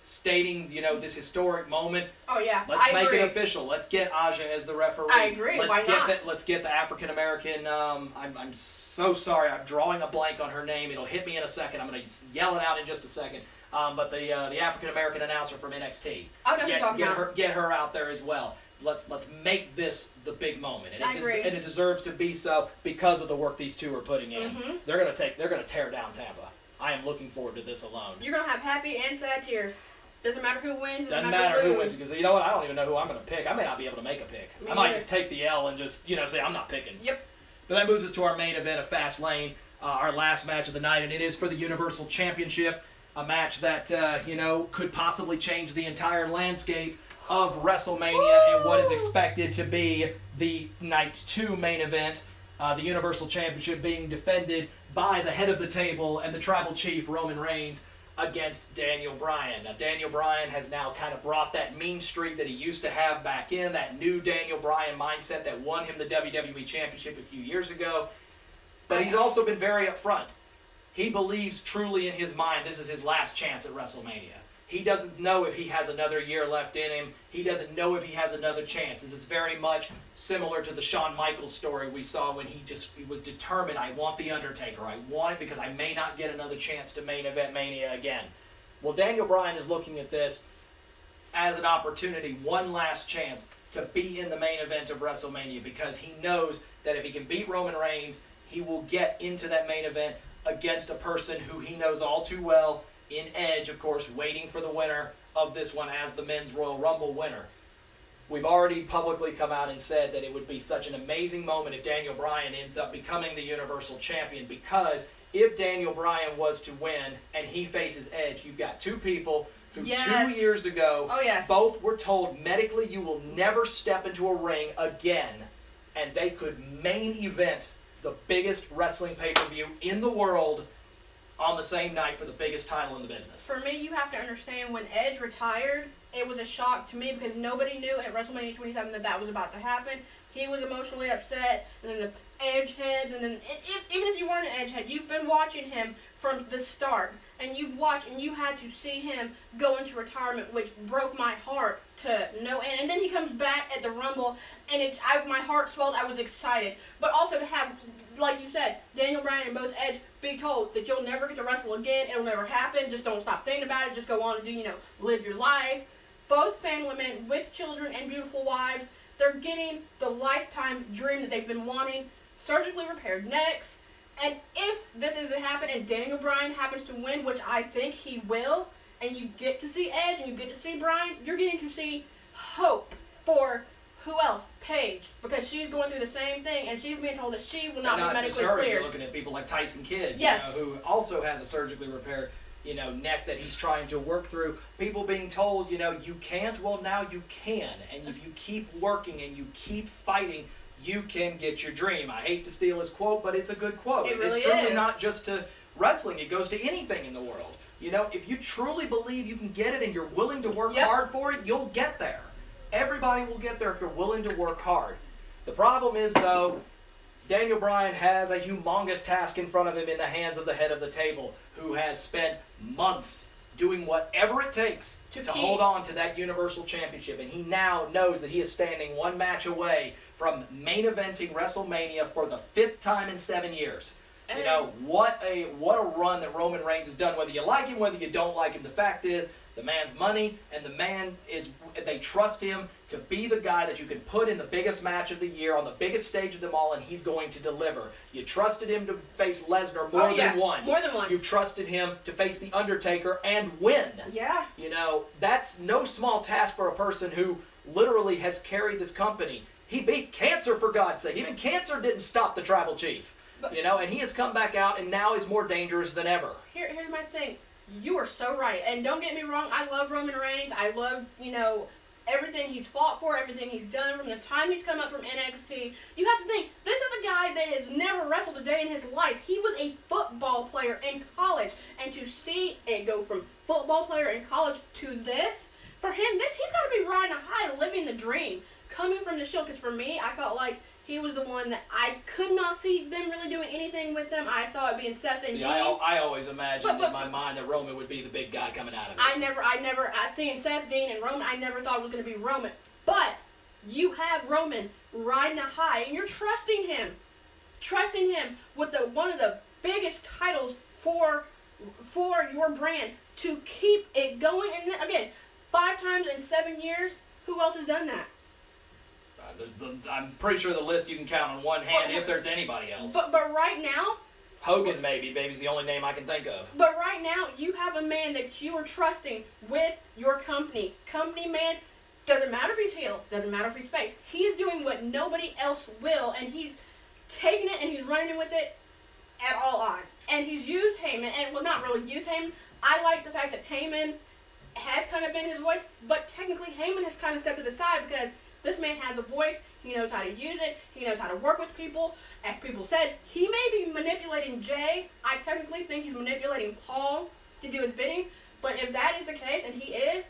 stating, this historic moment, oh yeah, let's make it official. Let's get Aja as the referee. I agree. Why not? Let's get the African-American, I'm so sorry, I'm drawing a blank on her name. It'll hit me in a second. I'm going to yell it out in just a second. But the African-American announcer from NXT. Oh, no, get her out there as well. Let's make this the big moment, and it deserves to be so because of the work these two are putting in. Mm-hmm. They're gonna tear down Tampa. I am looking forward to this alone. You're gonna have happy and sad tears. Doesn't matter who wins. Doesn't matter who wins, because you know what? I don't even know who I'm gonna pick. I may not be able to make a pick. I might just take the L and just say I'm not picking. Yep. But that moves us to our main event of Fastlane, our last match of the night, and it is for the Universal Championship. A match that could possibly change the entire landscape of WrestleMania and what is expected to be the Night 2 main event, the Universal Championship being defended by the head of the table and the Tribal Chief, Roman Reigns, against Daniel Bryan. Now, Daniel Bryan has now kind of brought that mean streak that he used to have back in, that new Daniel Bryan mindset that won him the WWE Championship a few years ago. But he's also been very upfront. He believes truly in his mind this is his last chance at WrestleMania. He doesn't know if he has another year left in him. He doesn't know if he has another chance. This is very much similar to the Shawn Michaels story we saw when he was determined, I want The Undertaker. I want it because I may not get another chance to main event Mania again. Well, Daniel Bryan is looking at this as an opportunity, one last chance to be in the main event of WrestleMania, because he knows that if he can beat Roman Reigns, he will get into that main event against a person who he knows all too well, in Edge, of course, waiting for the winner of this one as the Men's Royal Rumble winner. We've already publicly come out and said that it would be such an amazing moment if Daniel Bryan ends up becoming the Universal Champion, because if Daniel Bryan was to win and he faces Edge, you've got two people who 2 years ago both were told medically you will never step into a ring again, and they could main event the biggest wrestling pay-per-view in the world on the same night for the biggest title in the business. For me, you have to understand, when Edge retired, it was a shock to me because nobody knew at WrestleMania 27 that was about to happen. He was emotionally upset, and then the Edge heads, and then even if you weren't an Edge head, you've been watching him from the start, and you've watched, and you had to see him go into retirement, which broke my heart to no end. And then he comes back at the Rumble, and my heart swelled. I was excited, but also to have, like you said, Daniel Bryan and both Edge be told that you'll never get to wrestle again. It'll never happen. Just don't stop thinking about it. Just go on and do, live your life. Both family men with children and beautiful wives, they're getting the lifetime dream that they've been wanting. Surgically repaired necks. And if this is to happen and Daniel Bryan happens to win, which I think he will, and you get to see Edge and you get to see Bryan, you're getting to see hope for who else? Paige, because she's going through the same thing, and she's being told that she will not be medically cleared. You're looking at people like Tyson Kidd, yes, who also has a surgically repaired, neck that he's trying to work through. People being told, you can't. Well, now you can, and if you keep working and you keep fighting, you can get your dream. I hate to steal his quote, but it's a good quote. It really it's truly is. not just to wrestling. It goes to anything in the world. If you truly believe you can get it and you're willing to work hard for it, you'll get there. Everybody will get there if you're willing to work hard. The problem is, though, Daniel Bryan has a humongous task in front of him in the hands of the head of the table, who has spent months doing whatever it takes to hold on to that Universal Championship. And he now knows that he is standing one match away from main eventing WrestleMania for the 5th time in 7 years. What a run that Roman Reigns has done, whether you like him, whether you don't like him. The fact is, the man's money, and they trust him to be the guy that you can put in the biggest match of the year on the biggest stage of them all, and he's going to deliver. You trusted him to face Lesnar more than once. More than once. You trusted him to face The Undertaker and win. Yeah. That's no small task for a person who literally has carried this company. He beat cancer, for God's sake. Even cancer didn't stop the Tribal Chief. And he has come back out and now is more dangerous than ever. Here's my thing. You are so right. And don't get me wrong, I love Roman Reigns. I love, everything he's fought for, everything he's done from the time he's come up from NXT. You have to think, this is a guy that has never wrestled a day in his life. He was a football player in college. And to see it go from football player in college to this, for him, he's got to be riding a high, living the dream. Coming from the Shield, because for me, I felt like he was the one that I could not see them really doing anything with them. I saw it being Seth and See, I always imagined in my mind that Roman would be the big guy coming out of it. Seeing Seth, Dean, and Roman, I never thought it was going to be Roman. But you have Roman riding a high, and you're trusting him with one of the biggest titles for your brand to keep it going. And again, 5 times in 7 years, who else has done that? I'm pretty sure the list you can count on one hand if there's anybody else. But right now, Hogan maybe's the only name I can think of. But right now, you have a man that you are trusting with your company. Company man, doesn't matter if he's heel, doesn't matter if he's face. He's doing what nobody else will, and he's taking it and he's running with it at all odds. And he's used Heyman, and well, not really used Heyman. I like the fact that Heyman has kind of been his voice, but technically Heyman has kind of stepped to the side because this man has a voice. He knows how to use it. He knows how to work with people. As people said, he may be manipulating Jay. I technically think he's manipulating Paul to do his bidding. But if that is the case, and he is,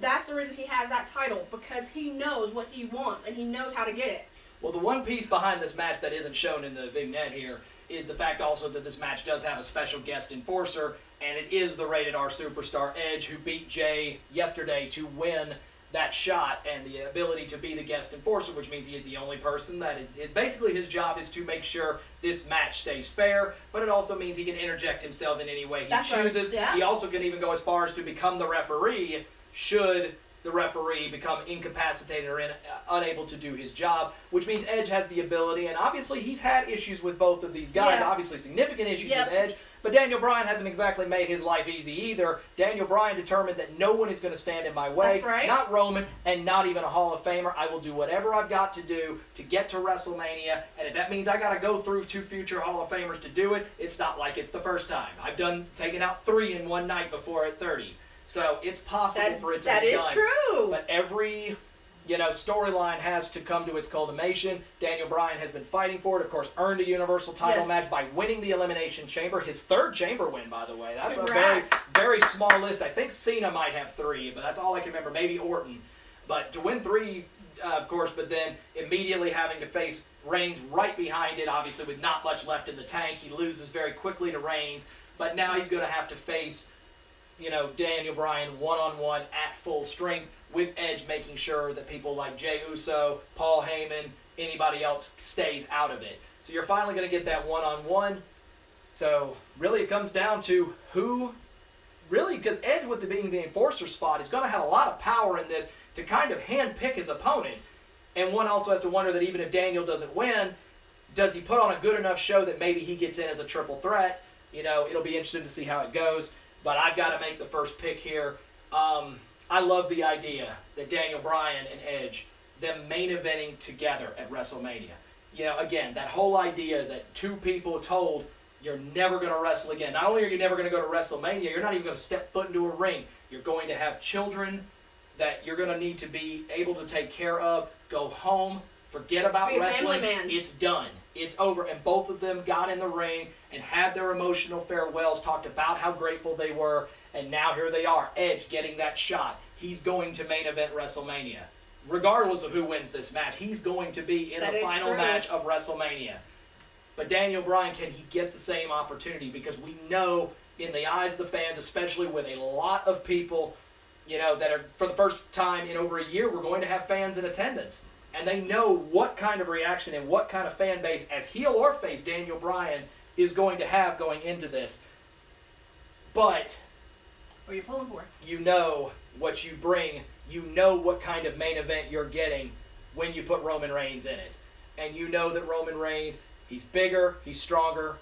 that's the reason he has that title, because he knows what he wants, and he knows how to get it. Well, the one piece behind this match that isn't shown in the vignette here is the fact also that this match does have a special guest enforcer, and it is the Rated R Superstar Edge, who beat Jay yesterday to win that shot and the ability to be the guest enforcer, which means he is the only person that is, basically his job is to make sure this match stays fair, but it also means he can interject himself in any way he chooses. Right, yeah. He also can even go as far as to become the referee should the referee become incapacitated or unable to do his job, which means Edge has the ability, and obviously he's had issues with both of these guys, obviously significant issues with Edge, but Daniel Bryan hasn't exactly made his life easy either. Daniel Bryan determined that no one is going to stand in my way, That's right. Not Roman, and not even a Hall of Famer. I will do whatever I've got to do to get to WrestleMania, and if that means I got to go through 2 future Hall of Famers to do it, it's not like it's the first time. I've taken out 3 in one night before at 30. So it's possible for it to be done. That is true. But every, storyline has to come to its culmination. Daniel Bryan has been fighting for it. Of course, earned a Universal title match by winning the Elimination Chamber. His 3rd Chamber win, by the way. That's Congrats. a very, very small list. I think Cena might have 3, but that's all I can remember. Maybe Orton. But to win 3, of course, but then immediately having to face Reigns right behind it, obviously with not much left in the tank. He loses very quickly to Reigns. But now he's going to have to face Daniel Bryan one-on-one at full strength with Edge making sure that people like Jey Uso, Paul Heyman, anybody else stays out of it. So you're finally going to get that one-on-one. So really it comes down to who, really, because Edge with being the enforcer spot is going to have a lot of power in this to kind of handpick his opponent. And one also has to wonder that even if Daniel doesn't win, does he put on a good enough show that maybe he gets in as a triple threat? It'll be interesting to see how it goes. But I've got to make the first pick here. I love the idea that Daniel Bryan and Edge, them main eventing together at WrestleMania. Again, that whole idea that 2 people told you're never going to wrestle again. Not only are you never going to go to WrestleMania, you're not even going to step foot into a ring. You're going to have children that you're going to need to be able to take care of. Go home. Forget about wrestling. It's done. It's over. And both of them got in the ring and had their emotional farewells, talked about how grateful they were, and now here they are. Edge getting that shot. He's going to main event WrestleMania. Regardless of who wins this match, he's going to be in the final match of WrestleMania. But Daniel Bryan, can he get the same opportunity? Because we know in the eyes of the fans, especially with a lot of people, that are for the first time in over a year, we're going to have fans in attendance. And they know what kind of reaction and what kind of fan base, as heel or face, Daniel Bryan is going to have going into this. But what are you pulling for? You know what you bring. You know what kind of main event you're getting when you put Roman Reigns in it. And you know that Roman Reigns, he's bigger, he's stronger,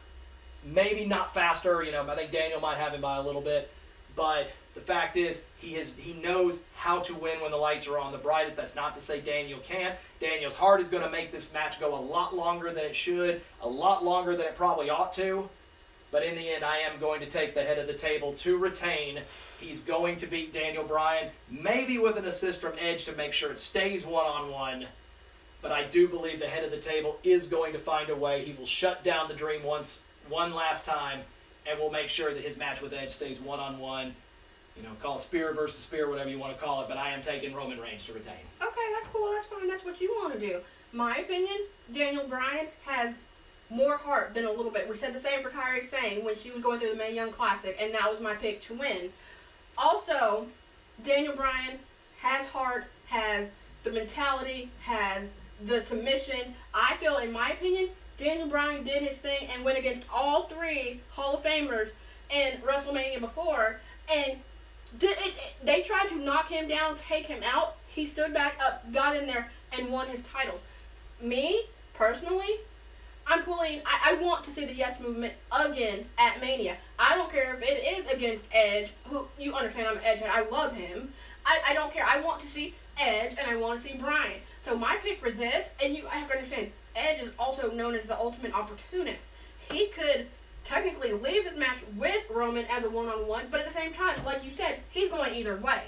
maybe not faster. I think Daniel might have him by a little bit. But the fact is, he knows how to win when the lights are on the brightest. That's not to say Daniel can't. Daniel's heart is going to make this match go a lot longer than it should, a lot longer than it probably ought to. But in the end, I am going to take the head of the table to retain. He's going to beat Daniel Bryan, maybe with an assist from Edge to make sure it stays one-on-one. But I do believe the head of the table is going to find a way. He will shut down the Dream one last time, and will make sure that his match with Edge stays one-on-one. Call it spear versus spear, whatever you want to call it, but I am taking Roman Reigns to retain. Okay, that's cool. That's fine. That's what you want to do. My opinion, Daniel Bryan has more heart than a little bit. We said the same for Kairi Sane when she was going through the Mae Young Classic, and that was my pick to win. Also, Daniel Bryan has heart, has the mentality, has the submission. I feel, in my opinion, Daniel Bryan did his thing and went against all 3 Hall of Famers in WrestleMania before, and they tried to knock him down, take him out. He stood back up, got in there, and won his titles. Me, personally, I want to see the Yes Movement again at Mania. I don't care if it is against Edge, who, you understand I'm an Edge, and I love him. I don't care. I want to see Edge, and I want to see Bryan. So my pick for this, and I have to understand, Edge is also known as the ultimate opportunist. He could technically leave his match with Roman as a one-on-one, but at the same time, like you said, he's going either way.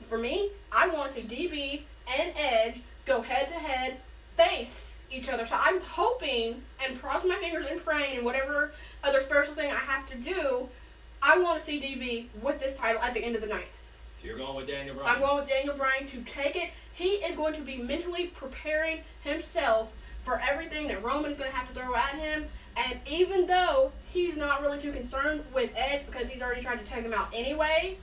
For me, I want to see DB and Edge go head-to-head, face each other. So I'm hoping and crossing my fingers and praying and whatever other spiritual thing I have to do, I want to see DB with this title at the end of the night. So you're going with Daniel Bryan? I'm going with Daniel Bryan to take it. He is going to be mentally preparing himself for everything that Roman is going to have to throw at him. And even though he's not really too concerned with Edge because he's already tried to take him out anyway,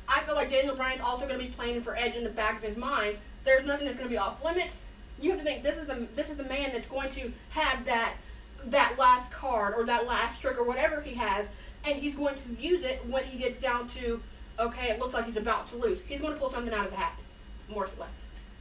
I feel like Daniel Bryan's also going to be playing for Edge in the back of his mind. There's nothing that's going to be off limits. You have to think this is the man that's going to have that last card or that last trick or whatever he has, and he's going to use it when he gets down to, okay, it looks like he's about to lose. He's going to pull something out of the hat, more or less.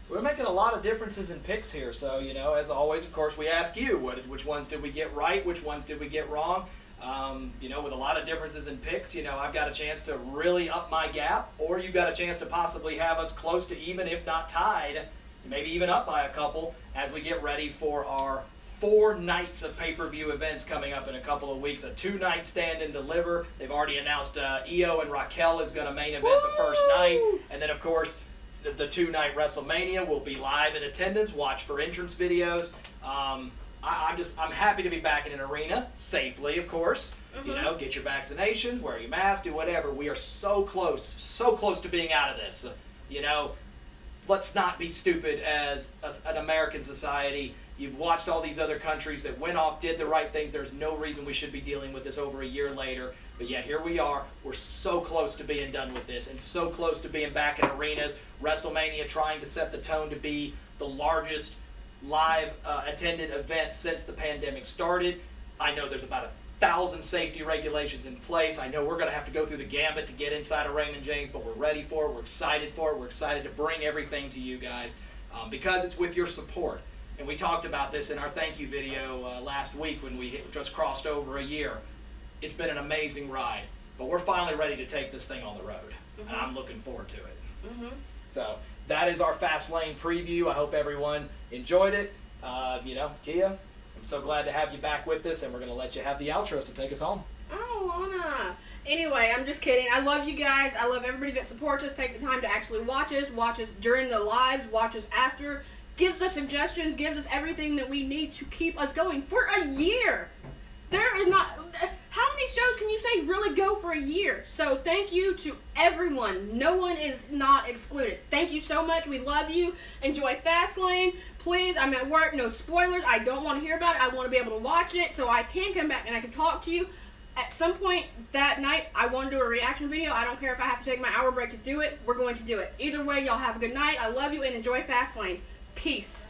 We're making a lot of differences in picks here, so, as always, of course, we ask you, which ones did we get right, which ones did we get wrong? With a lot of differences in picks, I've got a chance to really up my gap, or you've got a chance to possibly have us close to even, if not tied, maybe even up by a couple, as we get ready for our 4 nights of pay-per-view events coming up in a couple of weeks. A 2-night stand and deliver. They've already announced Io and Raquel is going to main event the first night, and then, of course, the 2-night WrestleMania will be live in attendance. Watch for entrance videos. I'm happy to be back in an arena safely, of course. Mm-hmm. Get your vaccinations, wear your mask, do whatever. We are so close to being out of this. Let's not be stupid as an American society. You've watched all these other countries that went off, did the right things. There's no reason we should be dealing with this over a year later. But yeah, here we are. We're so close to being done with this and so close to being back in arenas. WrestleMania trying to set the tone to be the largest live attended event since the pandemic started. I know there's about 1,000 safety regulations in place. I know we're going to have to go through the gambit to get inside of Raymond James, but we're ready for it. We're excited for it. We're excited to bring everything to you guys because it's with your support. And we talked about this in our thank you video last week when we just crossed over a year. It's been an amazing ride, but we're finally ready to take this thing on the road, and I'm looking forward to it. Mm-hmm. So that is our Fastlane preview. I hope everyone enjoyed it. Kia, I'm so glad to have you back with us, and we're going to let you have the outro, so take us home. I don't wanna. Anyway, I'm just kidding. I love you guys. I love everybody that supports us, take the time to actually watch us during the lives, watch us after, gives us suggestions, gives us everything that we need to keep us going for a year. There is not... How many shows can you say really go for a year? So thank you to everyone. No one is not excluded. Thank you so much. We love you. Enjoy Fastlane. Please, I'm at work. No spoilers. I don't want to hear about it. I want to be able to watch it so I can come back and I can talk to you. At some point that night, I want to do a reaction video. I don't care if I have to take my hour break to do it. We're going to do it. Either way, y'all have a good night. I love you and enjoy Fastlane. Peace.